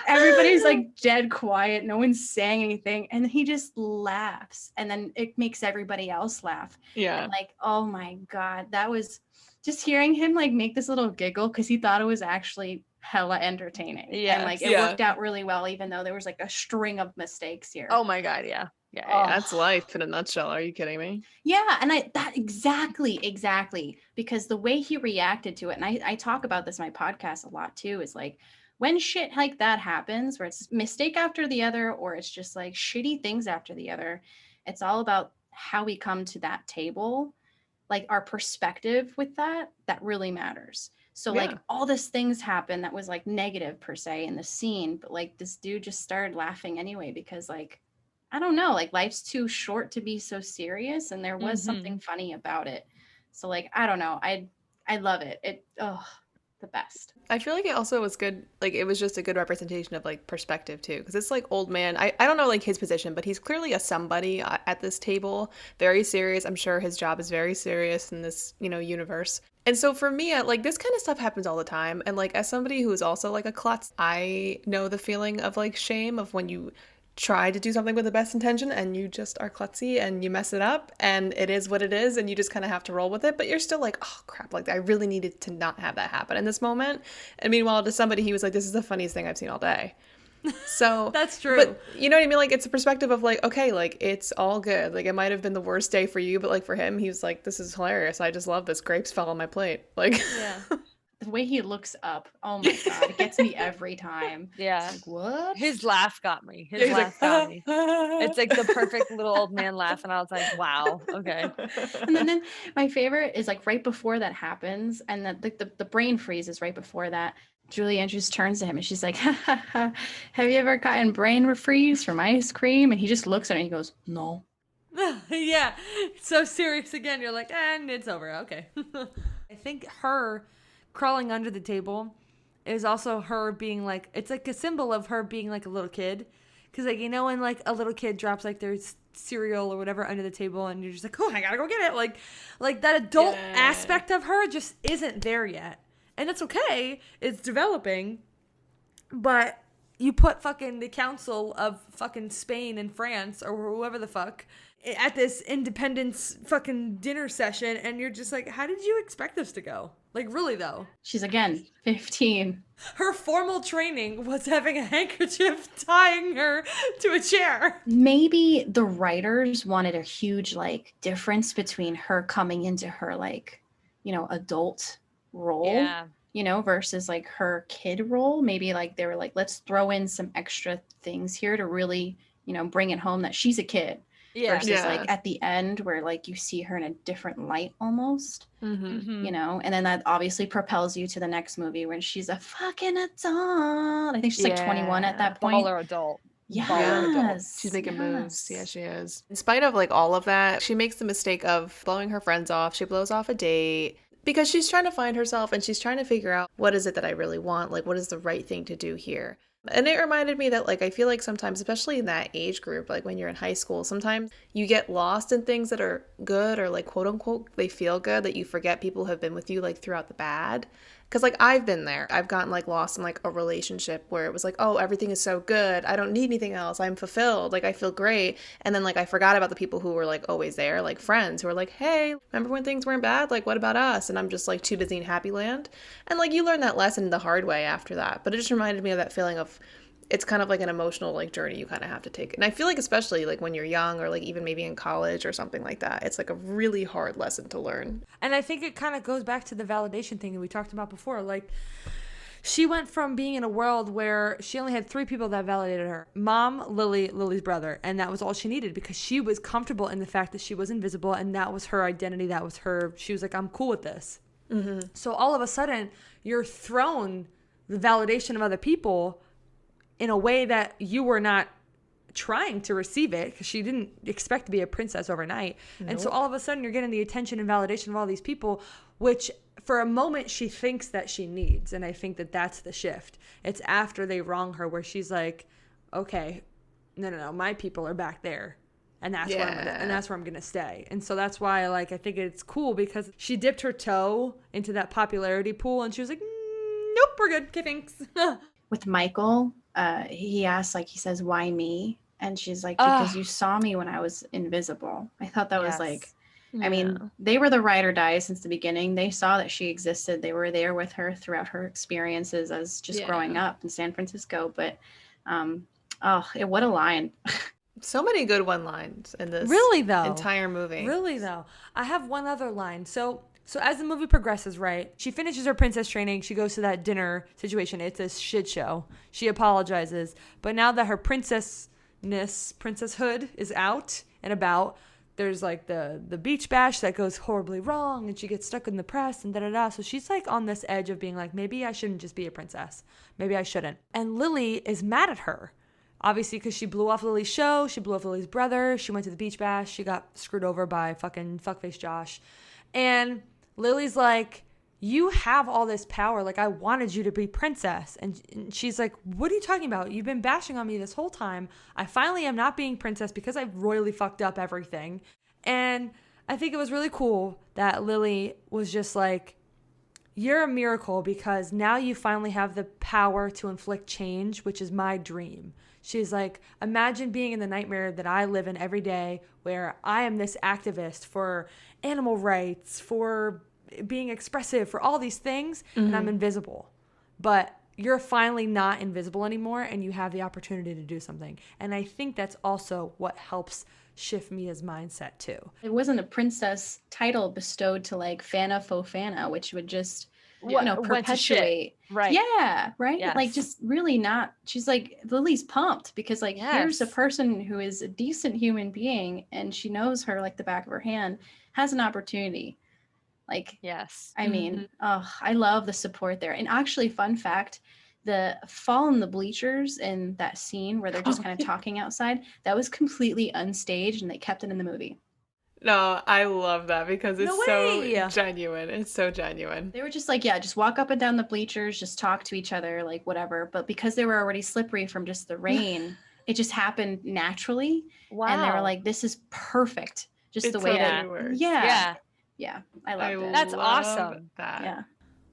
Everybody's like dead quiet, no one's saying anything, and he just laughs, and then it makes everybody else laugh. And like, oh my god, that was just hearing him like make this little giggle because he thought it was actually hella entertaining. And like it worked out really well, even though there was like a string of mistakes here. Oh my god, yeah. That's life in a nutshell. Are you kidding me? Yeah, and that exactly, because the way he reacted to it, and I talk about this in my podcast a lot too, is like when shit like that happens, where it's mistake after the other, or it's just like shitty things after the other, it's all about how we come to that table, like our perspective with that really matters. So like all these things happen that was like negative per se in the scene, but like this dude just started laughing anyway, because like, I don't know, like life's too short to be so serious, and there was something funny about it. So like, I don't know, I love it. The best. I feel like it also was good, like it was just a good representation of like perspective too, because it's like old man, I don't know like his position, but he's clearly a somebody at this table, very serious. I'm sure his job is very serious in this universe. And so for me, like this kind of stuff happens all the time, and like as somebody who is also like a klutz, I know the feeling of like shame of when you try to do something with the best intention and you just are klutzy and you mess it up, and it is what it is, and you just kind of have to roll with it, but you're still like, oh crap, like I really needed to not have that happen in this moment. And meanwhile to somebody, he was like, this is the funniest thing I've seen all day. So that's true. But you know what I mean? Like it's a perspective of like, okay, like it's all good. Like it might have been the worst day for you, but like for him, he was like, this is hilarious. I just love this. Grapes fell on my plate. Like the way he looks up, oh my god, it gets me every time. Yeah. It's like, what? His laugh got me. His laugh got me. It's like the perfect little old man laugh, and I was like, wow, okay. And then my favorite is like right before that happens, and the brain freeze is right before that. Julie Andrews turns to him and she's like, have you ever gotten brain freeze from ice cream? And he just looks at her and he goes, no. Yeah, so serious again. You're like, and it's over. Okay. I think her crawling under the table is also her being like, it's like a symbol of her being like a little kid, because like when like a little kid drops like their cereal or whatever under the table, and you're just like, oh, I gotta go get it, like that adult aspect of her just isn't there yet, and it's okay, it's developing. But you put fucking the council of fucking Spain and France or whoever the fuck at this independence fucking dinner session, and you're just like, how did you expect this to go? Like, really, though? She's, again, 15. Her formal training was having a handkerchief tying her to a chair. Maybe the writers wanted a huge, like, difference between her coming into her, like, adult role, versus, like, her kid role. Maybe, like, they were like, let's throw in some extra things here to really, bring it home that she's a kid. Versus like at the end where like you see her in a different light almost, and then that obviously propels you to the next movie when she's a fucking adult. I think she's like 21 at that point. Baller adult. Yes. She's making moves. Yeah, she is. In spite of like all of that, she makes the mistake of blowing her friends off. She blows off a date because she's trying to find herself, and she's trying to figure out, what is it that I really want? Like, what is the right thing to do here? And it reminded me that, like, I feel like sometimes, especially in that age group, like when you're in high school, sometimes you get lost in things that are good, or like, quote unquote, they feel good, that you forget people have been with you like throughout the bad. Because like I've been there. I've gotten like lost in like a relationship where it was like, oh, everything is so good. I don't need anything else. I'm fulfilled. Like I feel great. And then like I forgot about the people who were like always there, like friends who were like, hey, remember when things weren't bad? Like what about us? And I'm just like too busy in happy land. And like you learn that lesson the hard way after that. But it just reminded me of that feeling of, it's kind of like an emotional like journey you kind of have to take. And I feel like especially like when you're young, or like even maybe in college or something like that, it's like a really hard lesson to learn. And I think it kind of goes back to the validation thing that we talked about before. Like She went from being in a world where she only had 3 people that validated her. Mom, Lily's brother. And that was all she needed because she was comfortable in the fact that she was invisible and that was her identity. That was her. She was like, I'm cool with this. Mm-hmm. So all of a sudden, you're thrown the validation of other people in a way that you were not trying to receive it because she didn't expect to be a princess overnight. Nope. And so all of a sudden, you're getting the attention and validation of all these people, which for a moment she thinks that she needs. And I think that that's the shift. It's after they wrong her where she's like, okay, no, my people are back there. And that's where I'm gonna stay. And so that's why I think it's cool because she dipped her toe into that popularity pool and she was like, nope, we're good. Okay, thanks. With Michael, he asks, he says, why me? And she's like, because you saw me when I was invisible. I thought that was I mean, they were the ride or die since the beginning. They saw that she existed. They were there with her throughout her experiences as just growing up in San Francisco. But, what a line. So many good one-lines in this entire movie. Really, though. I have one other line. So as the movie progresses, right, she finishes her princess training. She goes to that dinner situation. It's a shit show. She apologizes. But now that her princesshood is out and about, there's the beach bash that goes horribly wrong and she gets stuck in the press and da-da-da. So she's on this edge of being maybe I shouldn't just be a princess. Maybe I shouldn't. And Lily is mad at her. Obviously, because she blew off Lily's show. She blew off Lily's brother. She went to the beach bash. She got screwed over by fucking fuckface Josh. And Lily's like, you have all this power. I wanted you to be princess. And she's like, what are you talking about? You've been bashing on me this whole time. I finally am not being princess because I've royally fucked up everything. And I think it was really cool that Lily was just like, you're a miracle because now you finally have the power to inflict change, which is my dream. She's like, imagine being in the nightmare that I live in every day where I am this activist for animal rights, for being expressive, for all these things, and I'm invisible. But you're finally not invisible anymore and you have the opportunity to do something. And I think that's also what helps shift Mia's mindset too. It wasn't a princess title bestowed to Fana Fofana, which would just perpetuate. Right. Yeah. Right. Yes. Just really not. She's Lily's pumped because here's a person who is a decent human being and she knows her the back of her hand, has an opportunity. Yes. I mean, I love the support there. And actually, fun fact, the fall in the bleachers in that scene where they're just kind of talking outside, that was completely unstaged and they kept it in the movie. No, I love that because it's so genuine. It's so genuine. They were just just walk up and down the bleachers, just talk to each other, whatever. But because they were already slippery from just the rain, it just happened naturally. Wow. And they were like, this is perfect. Just the way that it works. Yeah. Yeah. I loved it. That's awesome. Yeah.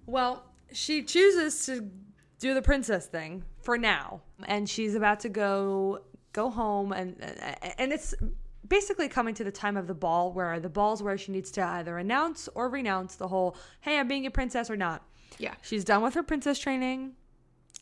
Well, she chooses to do the princess thing for now. And she's about to go home and it's basically coming to the time of the ball where she needs to either announce or renounce the whole, hey, I'm being a princess or not. Yeah. She's done with her princess training.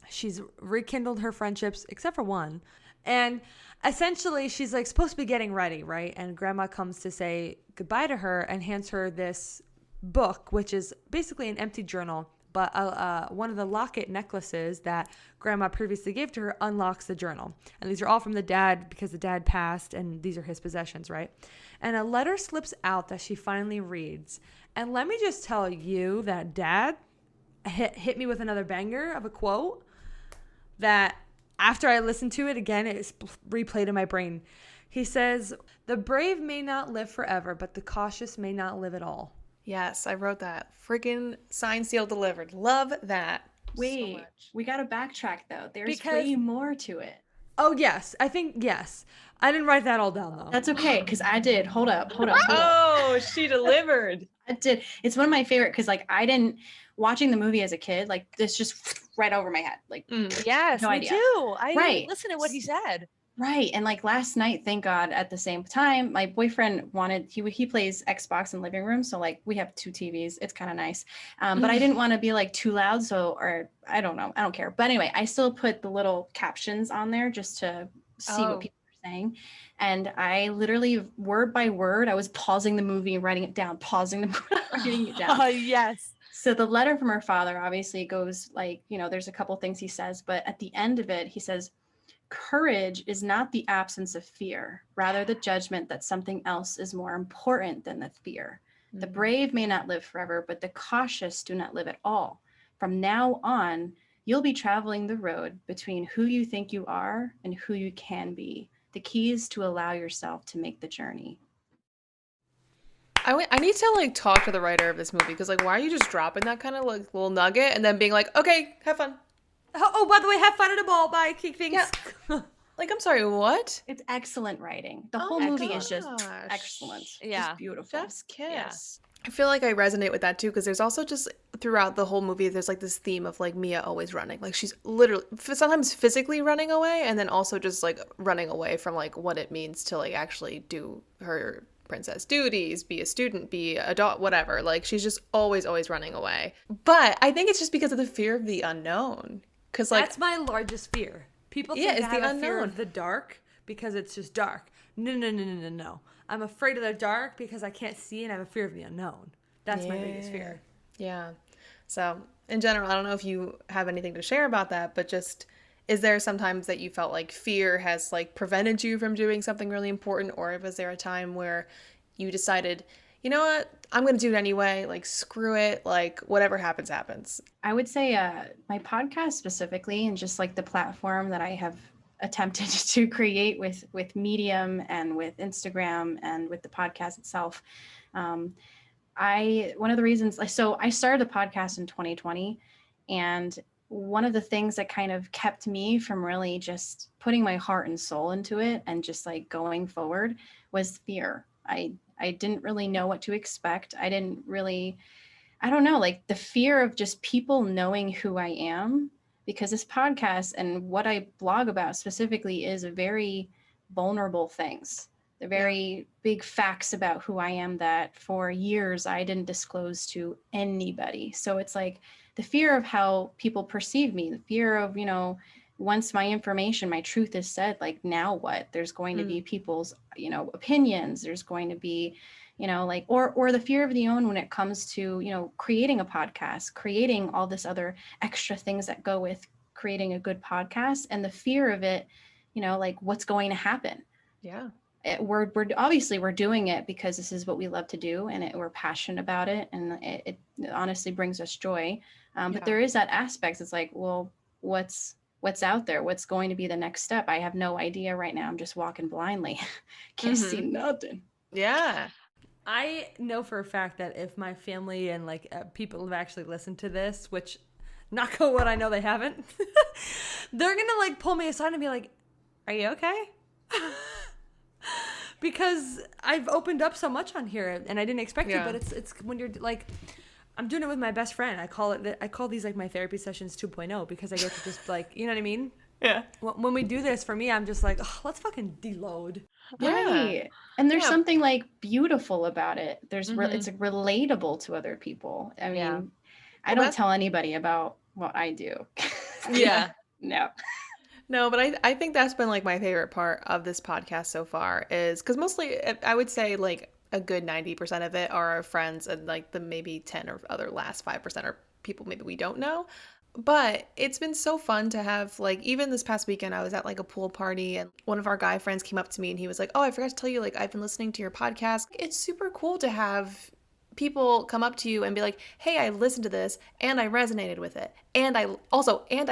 She's rekindled her friendships, except for one. And essentially she's supposed to be getting ready, right? And grandma comes to say goodbye to her and hands her this book, which is basically an empty journal. But one of the locket necklaces that grandma previously gave to her unlocks the journal. And these are all from the dad because the dad passed and these are his possessions, right? And a letter slips out that she finally reads. And let me just tell you that dad hit me with another banger of a quote that after I listened to it again, it's replayed in my brain. He says, the brave may not live forever, but the cautious may not live at all. Yes, I wrote that. Freaking signed, sealed, delivered. Love that. Wait, we got to backtrack though. There's way more to it. Oh, yes. I think, yes. I didn't write that all down though. That's okay, because I did. Hold up. Oh, she delivered. I did. It's one of my favorite because I didn't, watching the movie as a kid, this just right over my head. Yes, no me idea. Too. I didn't listen to what he said. Right. And last night, thank God, at the same time, my boyfriend wanted, he plays Xbox in the living room. So we have 2 TVs. It's kind of nice. But I didn't want to be too loud. Or I don't know. I don't care. But anyway, I still put the little captions on there just to see what people are saying. And I literally, word by word, I was pausing the movie and writing it down, pausing the movie, writing it down. Oh, yes. So the letter from her father obviously goes like, there's a couple things he says, but at the end of it, he says, courage is not the absence of fear, rather the judgment that something else is more important than the fear. The brave may not live forever, but the cautious do not live at all. From now on, you'll be traveling the road between who you think you are and who you can be. The key is to allow yourself to make the journey. I need to like talk to the writer of this movie because like why are you just dropping that kind of like little nugget and then being like, okay, have fun. Oh, by the way, have fun at a ball. Bye. Kick things. Yeah. Like, I'm sorry, what? It's excellent writing. The whole movie is just excellent. Yeah. Just beautiful. Chef's kiss. Yeah. I feel like I resonate with that too because there's also just throughout the whole movie there's like this theme of like Mia always running. Like she's literally sometimes physically running away and then also just like running away from like what it means to like actually do her princess duties, be a student, be a adult, whatever. Like she's just always running away. But I think it's just because of the fear of the unknown. Cause like that's my largest fear. People think I have a fear of the dark because it's just dark. No. I'm afraid of the dark because I can't see and I have a fear of the unknown. That's my biggest fear. Yeah. So in general, I don't know if you have anything to share about that, but just is there sometimes that you felt like fear has like prevented you from doing something really important, or was there a time where you decided, you know what, I'm going to do it anyway, like screw it, like whatever happens, happens? I would say my podcast specifically and just like the platform that I have attempted to create with Medium and with Instagram and with the podcast itself. One of the reasons, so I started the podcast in 2020, and one of the things that kind of kept me from really just putting my heart and soul into it and just like going forward was fear. I didn't really know what to expect. I don't know, like the fear of just people knowing who I am, because this podcast and what I blog about specifically is very vulnerable things. They're very big facts about who I am that for years I didn't disclose to anybody. So it's like the fear of how people perceive me, the fear of, once my information, my truth is said, like now what? There's going to be people's, opinions. There's going to be, like, or the fear of the unknown when it comes to, creating a podcast, creating all this other extra things that go with creating a good podcast, and the fear of it, like what's going to happen. Yeah. We're obviously we're doing it because this is what we love to do, and we're passionate about it, and it honestly brings us joy. But there is that aspect. It's like, well, what's out there? What's going to be the next step? I have no idea right now. I'm just walking blindly. Can't see nothing. Yeah. I know for a fact that if my family and like people have actually listened to this, which knock on wood, I know they haven't, they're gonna like pull me aside and be like, "Are you okay?" Because I've opened up so much on here and I didn't expect it, but it's when you're like, I'm doing it with my best friend. I call these like my therapy sessions 2.0 because I get to just like, you know what I mean? Yeah. When we do this, for me, I'm just like, oh, let's fucking deload. Right. And there's something like beautiful about it. It's like relatable to other people. I mean, I don't tell anybody about what I do. Yeah. No. No, but I think that's been like my favorite part of this podcast so far is because mostly I would say like a good 90% of it are our friends and like the maybe 10 or other last 5% are people maybe we don't know. But it's been so fun to have like even this past weekend I was at like a pool party and one of our guy friends came up to me and he was like, "Oh, I forgot to tell you like I've been listening to your podcast." It's super cool to have people come up to you and be like, "Hey, I listened to this and I resonated with it. And I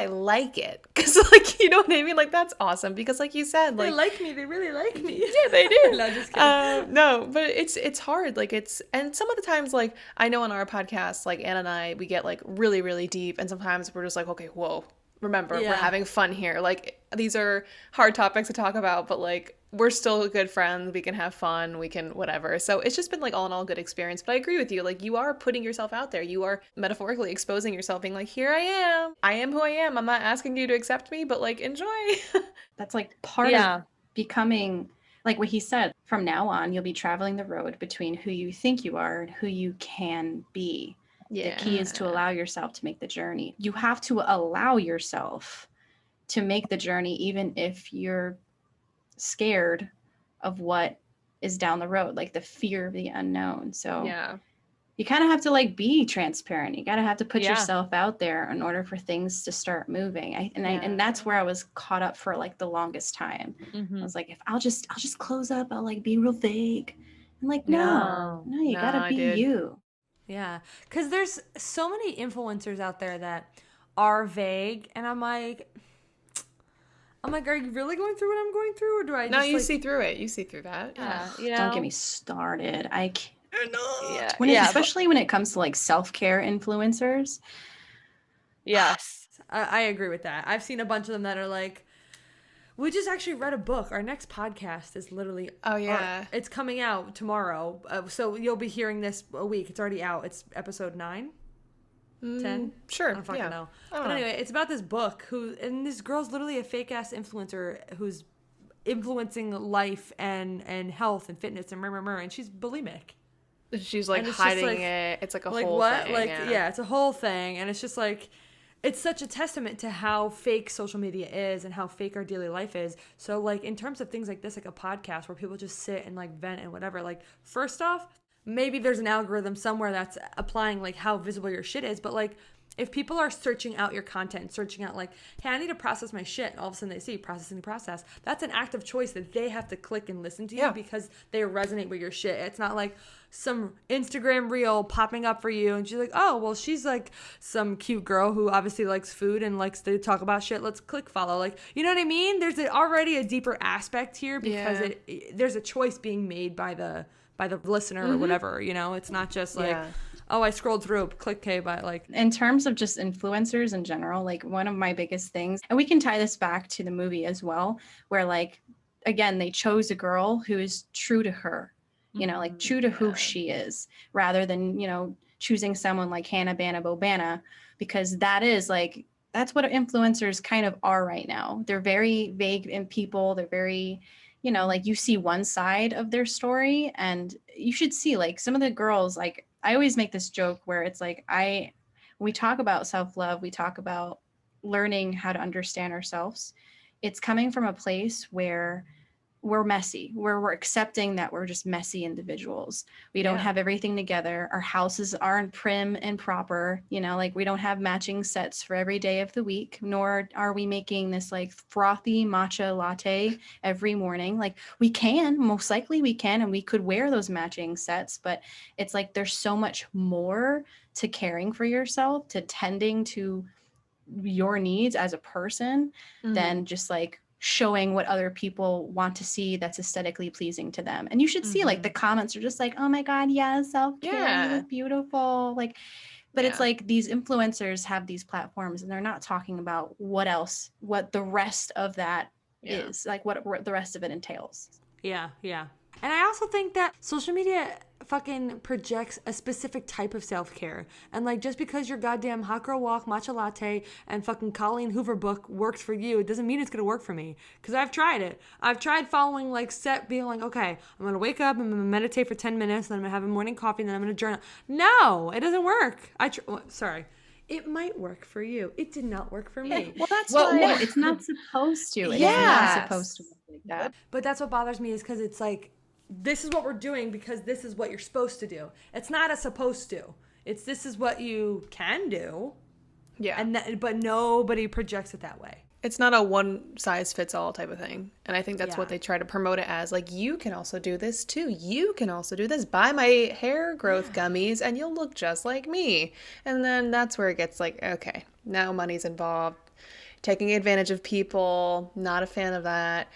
like it." Cuz like, you know what I mean? Like that's awesome because like you said, like they like me, they really like me. Yeah, they do. No, just kidding. No, but it's hard. Like and some of the times like I know on our podcast like Anna and I we get like really really deep and sometimes we're just like, "Okay, whoa. Remember, we're having fun here. Like these are hard topics to talk about, but like we're still good friends. We can have fun. We can whatever." So it's just been like all in all a good experience. But I agree with you. Like you are putting yourself out there. You are metaphorically exposing yourself, being like, "Here I am. I am who I am. I'm not asking you to accept me, but like enjoy." That's like part of becoming, like what he said. From now on, you'll be traveling the road between who you think you are and who you can be. Yeah. The key is to allow yourself to make the journey. You have to allow yourself to make the journey, even if you're scared of what is down the road, like the fear of the unknown. So you kind of have to like be transparent. You got to have to put yourself out there in order for things to start moving. And that's where I was caught up for like the longest time. I was like, if I'll just close up, I'll like be real vague. I'm like, no, you got to be you. Yeah. Cause there's so many influencers out there that are vague. And I'm like, are you really going through what I'm going through? Or do I No, you see through it. You see through that. Yeah. You know? Don't get me started. I can't. Especially when it comes to like self-care influencers. Yes. I agree with that. I've seen a bunch of them that are like, we just actually read a book. Our next podcast is literally... Oh, yeah. It's coming out tomorrow. So you'll be hearing this a week. It's already out. It's episode 9? 10? Sure. I don't fucking know. But anyway, it's about this book and this girl's literally a fake-ass influencer who's influencing life and health and fitness and she's bulimic. She's like hiding it. It's like a whole what? thing. Like, yeah, it's a whole thing. And it's just like... It's such a testament to how fake social media is and how fake our daily life is. So, like, in terms of things like this, like a podcast where people just sit and, like, vent and whatever, like, first off, maybe there's an algorithm somewhere that's applying, like, how visible your shit is. But, like, if people are searching out your content, searching out, like, hey, I need to process my shit, and all of a sudden they see processing the process, that's an active choice that they have to click and listen to you because they resonate with your shit. It's not like some Instagram reel popping up for you and she's like, oh, well, she's like some cute girl who obviously likes food and likes to talk about shit. Let's click follow. Like, you know what I mean? There's already a deeper aspect here because there's a choice being made by the listener or whatever, you know? It's not just like, oh, I scrolled through, click K, but like... In terms of just influencers in general, like one of my biggest things, and we can tie this back to the movie as well, where like, again, they chose a girl who is true to her, you know, like true to who she is, rather than, you know, choosing someone like Hannah Banna Bobana, because that is like, that's what influencers kind of are right now. They're very vague in people. They're very, you know, like you see one side of their story, and you should see like some of the girls, like I always make this joke where it's like, when we talk about self-love, we talk about learning how to understand ourselves. It's coming from a place where we're messy, where we're accepting that we're just messy individuals. We don't have everything together. Our houses aren't prim and proper, you know, like we don't have matching sets for every day of the week, nor are we making this like frothy matcha latte every morning. Like we can, most likely we can, and we could wear those matching sets, but it's like there's so much more to caring for yourself, to tending to your needs as a person than just like showing what other people want to see that's aesthetically pleasing to them. And you should see like the comments are just like, oh my God, yes, self-care, you look beautiful. Like, but it's like these influencers have these platforms and they're not talking about what the rest of that is, like what the rest of it entails. Yeah. And I also think that social media fucking projects a specific type of self-care. And like, just because your goddamn hot girl walk, matcha latte, and fucking Colleen Hoover book works for you, it doesn't mean it's going to work for me. Because I've tried it. I've tried following like being like, okay, I'm going to wake up, I'm going to meditate for 10 minutes, then I'm going to have a morning coffee, and then I'm going to journal. No, it doesn't work. Sorry. It might work for you. It did not work for me. Well, that's why. No, it's not supposed to. It's not supposed to work like that. But that's what bothers me is because it's like, this is what we're doing because this is what you're supposed to do. It's not a supposed to. This is what you can do. Yeah. But nobody projects it that way. It's not a one size fits all type of thing. And I think that's what they try to promote it as. Like, you can also do this too. You can also do this. Buy my hair growth gummies and you'll look just like me. And then that's where it gets like, okay, now money's involved. Taking advantage of people. Not a fan of that.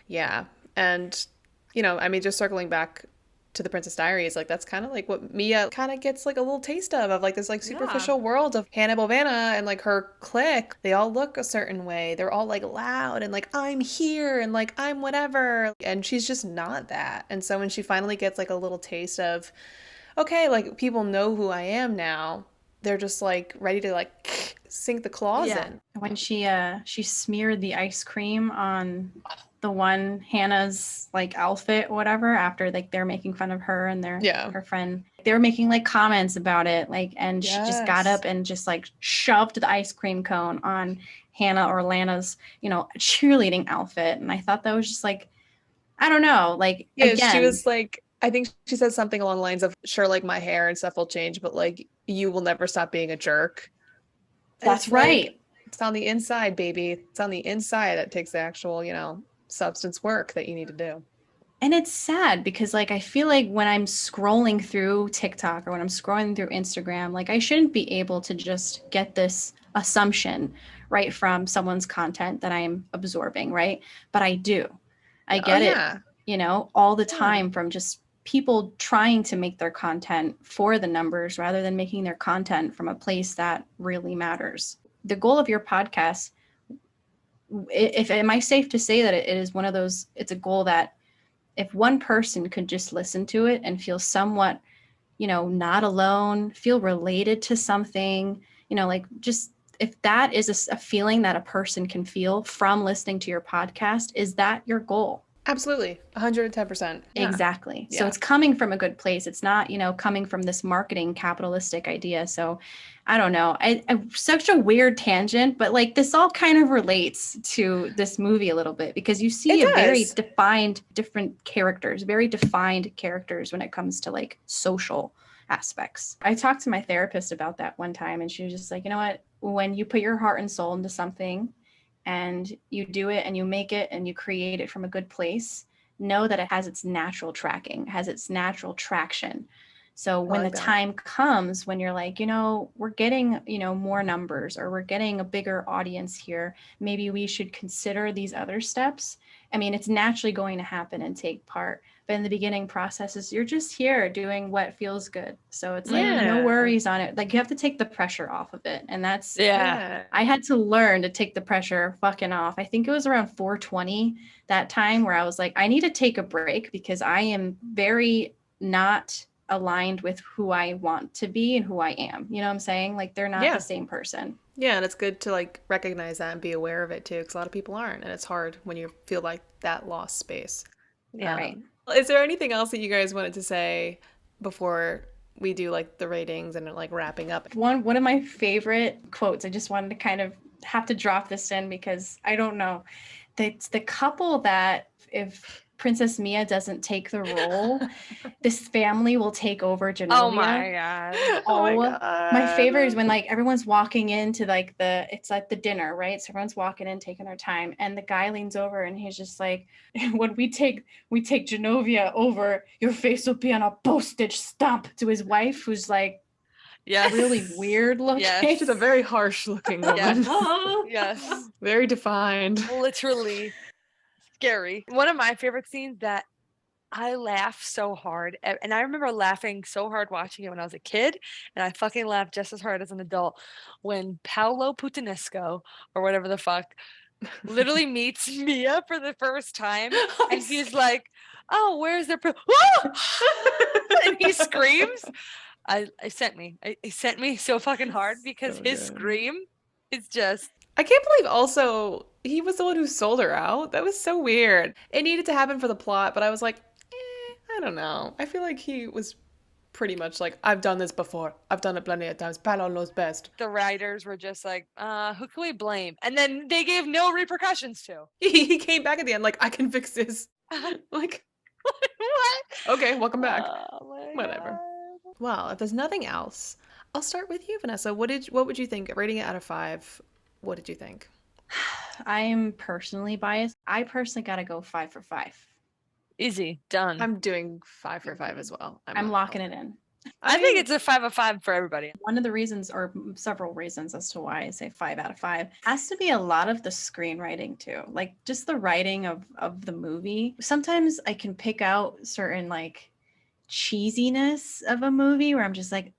Yeah. And you know, I mean, just circling back to the Princess Diaries, like that's kind of like what Mia kind of gets like a little taste of like this like superficial world of Hannah Bobana and like her clique. They all look a certain way. They're all like loud and like, I'm here and like, I'm whatever. And she's just not that. And so when she finally gets like a little taste of, okay, like people know who I am now, they're just like ready to like sink the claws in. When she smeared the ice cream on the one Hannah's like outfit, whatever, after like they're making fun of her and her friend, they were making like comments about it, like, and she just got up and just like shoved the ice cream cone on Hannah or Lana's, you know, cheerleading outfit. And I thought that was just like, I don't know, like, again, she was like I think she says something along the lines of, sure, like my hair and stuff will change, but like you will never stop being a jerk. And That's it's like, right. it's on the inside, baby. It's on the inside that takes the actual, substance work that you need to do. And it's sad because like I feel like when I'm scrolling through TikTok or when I'm scrolling through Instagram, like I shouldn't be able to just get this assumption right from someone's content that I'm absorbing, right? But I do. I Oh get it, yeah. all the Yeah. time from just people trying to make their content for the numbers rather than making their content from a place that really matters. The goal of your podcast, if am I safe to say that it is one of those, it's a goal that if one person could just listen to it and feel somewhat, not alone, feel related to something, like just if that is a feeling that a person can feel from listening to your podcast, is that your goal? Absolutely. 110%. Yeah. Exactly. Yeah. So it's coming from a good place. It's not, coming from this marketing capitalistic idea. So I don't know. I such a weird tangent, but like this all kind of relates to this movie a little bit because you see It a very does. different characters, very defined characters when it comes to like social aspects. I talked to my therapist about that one time and she was just like, you know what? When you put your heart and soul into something and you do it and you make it and you create it from a good place, know that it has its natural tracking, has its natural traction. So when the time comes when you're like, we're getting, more numbers or we're getting a bigger audience here, maybe we should consider these other steps. I mean, it's naturally going to happen and take part. But in the beginning processes, you're just here doing what feels good. So it's like, no worries on it. Like you have to take the pressure off of it. And that's, I had to learn to take the pressure fucking off. I think it was around 420 that time where I was like, I need to take a break because I am very not aligned with who I want to be and who I am. You know what I'm saying? Like they're not the same person. Yeah, and it's good to like recognize that and be aware of it too, because a lot of people aren't, and it's hard when you feel like that lost space. Yeah. Right. Is there anything else that you guys wanted to say before we do like the ratings and like wrapping up? One of my favorite quotes, I just wanted to kind of have to drop this in because I don't know. It's the couple that if Princess Mia doesn't take the role, this family will take over Genovia. Oh my god. Oh my god. My favorite is when like everyone's walking into like it's like the dinner, right? So everyone's walking in, taking their time, and the guy leans over and he's just like, when we take Genovia over, your face will be on a postage stamp, to his wife, who's like really weird looking. Yes. She's a very harsh looking woman. Yes. Very defined. Literally scary. One of my favorite scenes that I laugh so hard, and I remember laughing so hard watching it when I was a kid, and I fucking laughed just as hard as an adult when Paolo Puttanesco, or whatever the fuck, literally meets Mia for the first time, and he's like, "Oh, where's their and he screams. It sent me so fucking hard because his scream is just. I can't believe also he was the one who sold her out. That was so weird. It needed to happen for the plot, but I was like, I don't know. I feel like he was pretty much like, I've done this before. I've done it plenty of times. Paolo knows best. The writers were just like, who can we blame? And then they gave no repercussions to. He came back at the end like, I can fix this. Like, what? Okay, welcome back. Whatever. God. Well, if there's nothing else, I'll start with you, Vanessa. What would you think? Rating it out of 5. What did you think? I am personally biased. I personally got to go 5 for 5. Easy. Done. I'm doing 5 for 5 as well. I'm locking it in. I think it's a 5 of 5 for everybody. One of the reasons, or several reasons as to why I say 5 out of 5, has to be a lot of the screenwriting too. Like just the writing of the movie. Sometimes I can pick out certain like cheesiness of a movie where I'm just like,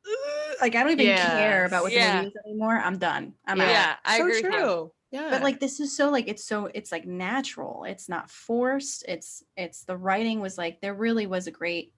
I don't even care about what the movie is anymore. I'm done. I'm out. Yeah, I agree with you. Yeah. But like this is so like it's like natural. It's not forced. It's the writing was like there really was a great,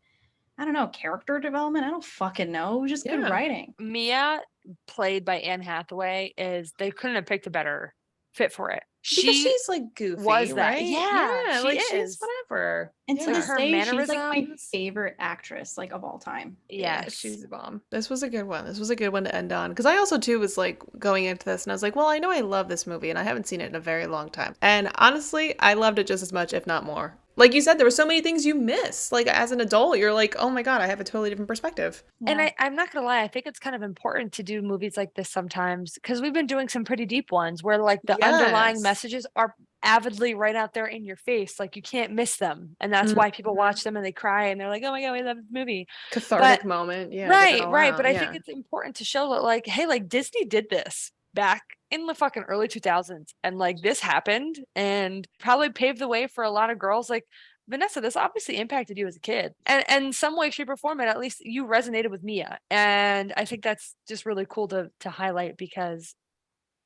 I don't know, character development. I don't fucking know. It was just good writing. Mia, played by Anne Hathaway, they couldn't have picked a better fit for it. She's like goofy, was that right? Yeah, like she's whatever. And to this her day, mannerisms. she's like my favorite actress, like of all time. Yes. She's a bomb. This was a good one. This was a good one to end on. Because I also too was like going into this and I was like, well, I know I love this movie and I haven't seen it in a very long time. And honestly, I loved it just as much, if not more. like you said, there were so many things you miss. Like as an adult, you're like, oh my God, I have a totally different perspective. And I'm not gonna lie, I think it's kind of important to do movies like this sometimes, because we've been doing some pretty deep ones where like the underlying messages are avidly right out there in your face. Like you can't miss them. And that's why people watch them and they cry and they're like, oh my God, we love this movie. Cathartic moment. Yeah. Right. But I think it's important to show that like, hey, like Disney did this back in the fucking early 2000s. And like this happened and probably paved the way for a lot of girls. Like, Vanessa, this obviously impacted you as a kid. And some way, shape, or form, and at least you resonated with Mia. And I think that's just really cool to highlight, because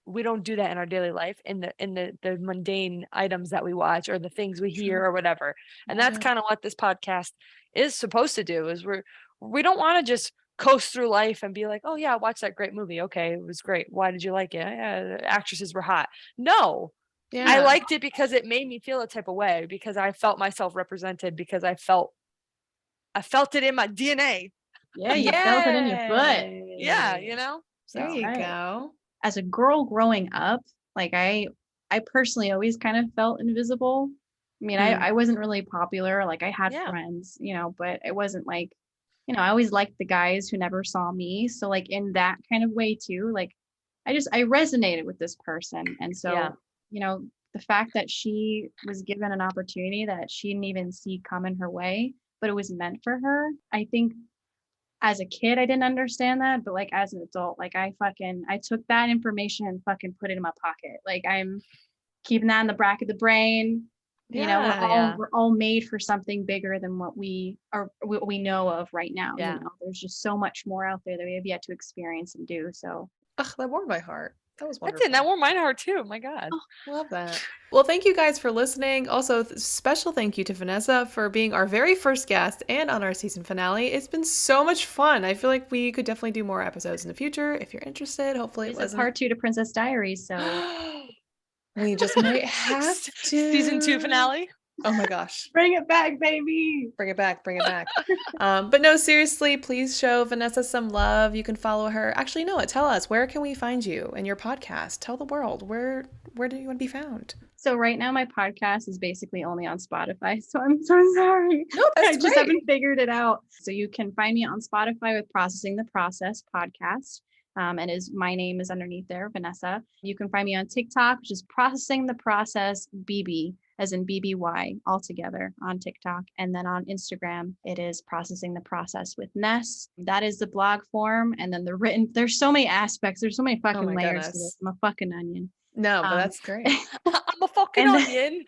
we don't do that in our daily life in the mundane items that we watch or the things we hear or whatever. And that's kind of what this podcast is supposed to do, is we don't want to just coast through life and be like, oh yeah, I watched that great movie. Okay, it was great. Why did you like it? Yeah, the actresses were hot. No. Yeah. I liked it because it made me feel a type of way, because I felt myself represented, because I felt it in my DNA. Yeah, you felt it in your butt. Yeah, you know? So, there you go. As a girl growing up, like I personally always kind of felt invisible. I mean, I wasn't really popular. Like I had friends, you know, but it wasn't like, you know, I always liked the guys who never saw me. So like in that kind of way too, like I resonated with this person. And so, you know, the fact that she was given an opportunity that she didn't even see coming her way, but it was meant for her. I think as a kid, I didn't understand that, but like as an adult, like I took that information and fucking put it in my pocket. Like I'm keeping that in the back of the brain. You know, we're all made for something bigger than what we know of right now. You know, there's just so much more out there that we have yet to experience and do. So that warmed my heart. That was wonderful. That's it. That warmed my heart too. My God. Oh, love that. Well, thank you guys for listening. Also, special thank you to Vanessa for being our very first guest and on our season finale. It's been so much fun. I feel like we could definitely do more episodes in the future if you're interested. Hopefully it wasn't part 2 to Princess Diaries. So we just might have to. Season 2 finale. Oh my gosh. Bring it back, baby. Bring it back. But no, seriously, please show Vanessa some love. You can follow her. Actually, no, tell us, where can we find you and your podcast? Tell the world, where do you want to be found? So right now my podcast is basically only on Spotify. So I'm so sorry. No, that's I just haven't figured it out. So you can find me on Spotify with Processing the Process podcast. And my name is underneath there, Vanessa. You can find me on TikTok, which is Processing the Process BB, as in BBY, all together on TikTok. And then on Instagram, it is Processing the Process with Ness. That is the blog form. And then the written, there's so many aspects. There's so many fucking layers to this. I'm a fucking onion. No, but that's great. I'm a fucking onion.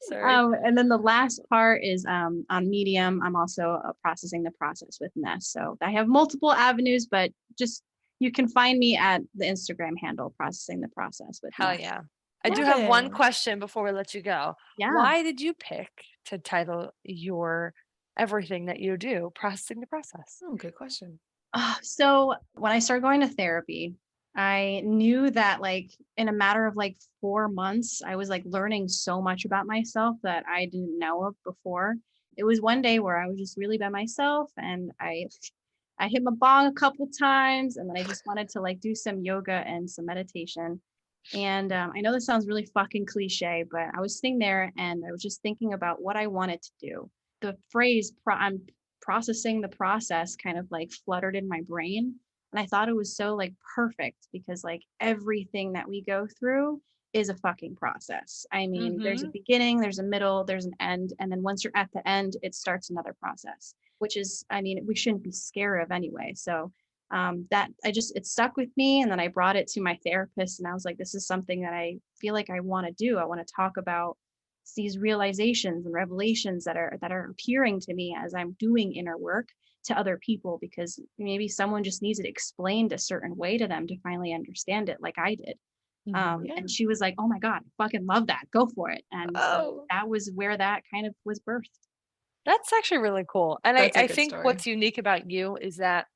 Sorry. And then the last part is on Medium. I'm also Processing the Process with Ness. So I have multiple avenues, but just you can find me at the Instagram handle Processing the Process with Ness. Hell yeah. I do have one question before we let you go. Yeah. Why did you pick to title your everything that you do Processing the Process? Oh, good question. So when I started going to therapy, I knew that like in a matter of like 4 months, I was like learning so much about myself that I didn't know of before. It was one day where I was just really by myself and I hit my bong a couple times and then I just wanted to like do some yoga and some meditation. And I know this sounds really fucking cliche, but I was sitting there and I was just thinking about what I wanted to do. The phrase I'm processing the process kind of like fluttered in my brain. And I thought it was so like perfect because like everything that we go through is a fucking process. I mean, there's a beginning, there's a middle, there's an end. And then once you're at the end, it starts another process, which is, I mean, we shouldn't be scared of anyway. So that it stuck with me. And then I brought it to my therapist and I was like, this is something that I feel like I want to do. I want to talk about these realizations and revelations that are appearing to me as I'm doing inner work to other people, because maybe someone just needs it explained a certain way to them to finally understand it like I did. And she was like, oh my God, I fucking love that. Go for it. And that was where that kind of was birthed. That's actually really cool. And I think what's unique about you is that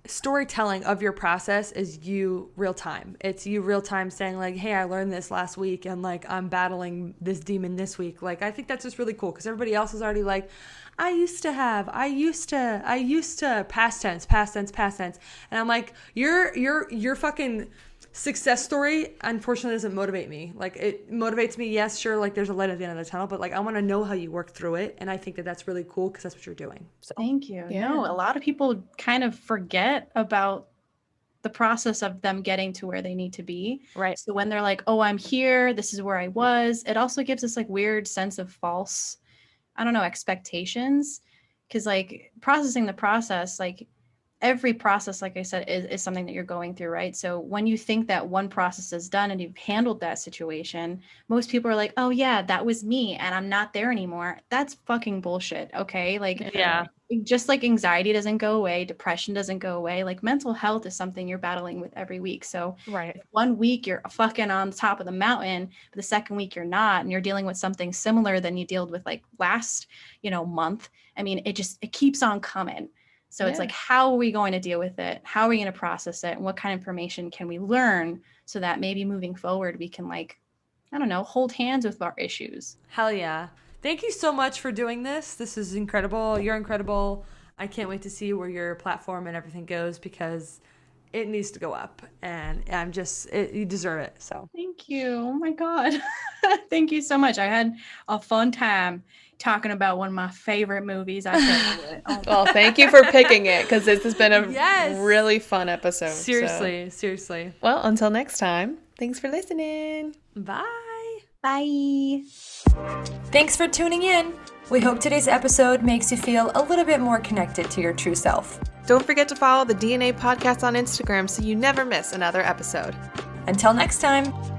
storytelling of your process is you real time. It's you real time saying like, hey, I learned this last week and like I'm battling this demon this week. Like I think that's just really cool because everybody else is already like, I used to past tense. And I'm like, you're fucking success story, unfortunately, doesn't motivate me. Like, it motivates me, yes, sure, like there's a light at the end of the tunnel, but like I want to know how you work through it, and I think that that's really cool because that's what you're doing. So thank you. Yeah. No, a lot of people kind of forget about the process of them getting to where they need to be. Right. So when they're like, oh, I'm here, this is where I was, it also gives us like weird sense of false, I don't know, expectations. Because like processing the process, like every process, like I said, is something that you're going through, right? So when you think that one process is done and you've handled that situation, most people are like, oh yeah, that was me and I'm not there anymore. That's fucking bullshit. Okay. Like, Yeah. Just like anxiety doesn't go away, depression doesn't go away, like mental health is something you're battling with every week. So Right. if 1 week you're fucking on the top of the mountain, but the second week you're not, and you're dealing with something similar than you dealt with like last, month, I mean, it keeps on coming. So it's like, how are we going to deal with it? How are we going to process it? And what kind of information can we learn so that maybe moving forward, we can like, I don't know, hold hands with our issues. Hell yeah. Thank you so much for doing this. This is incredible. You're incredible. I can't wait to see where your platform and everything goes because it needs to go up. And you deserve it. So thank you. Oh my God. Thank you so much. I had a fun time talking about one of my favorite movies. I tell you. Well, thank you for picking it because this has been a really fun episode. Seriously. Well, until next time, thanks for listening. Bye. Bye. Thanks for tuning in. We hope today's episode makes you feel a little bit more connected to your true self. Don't forget to follow the DNA Podcast on Instagram so you never miss another episode. Until next time.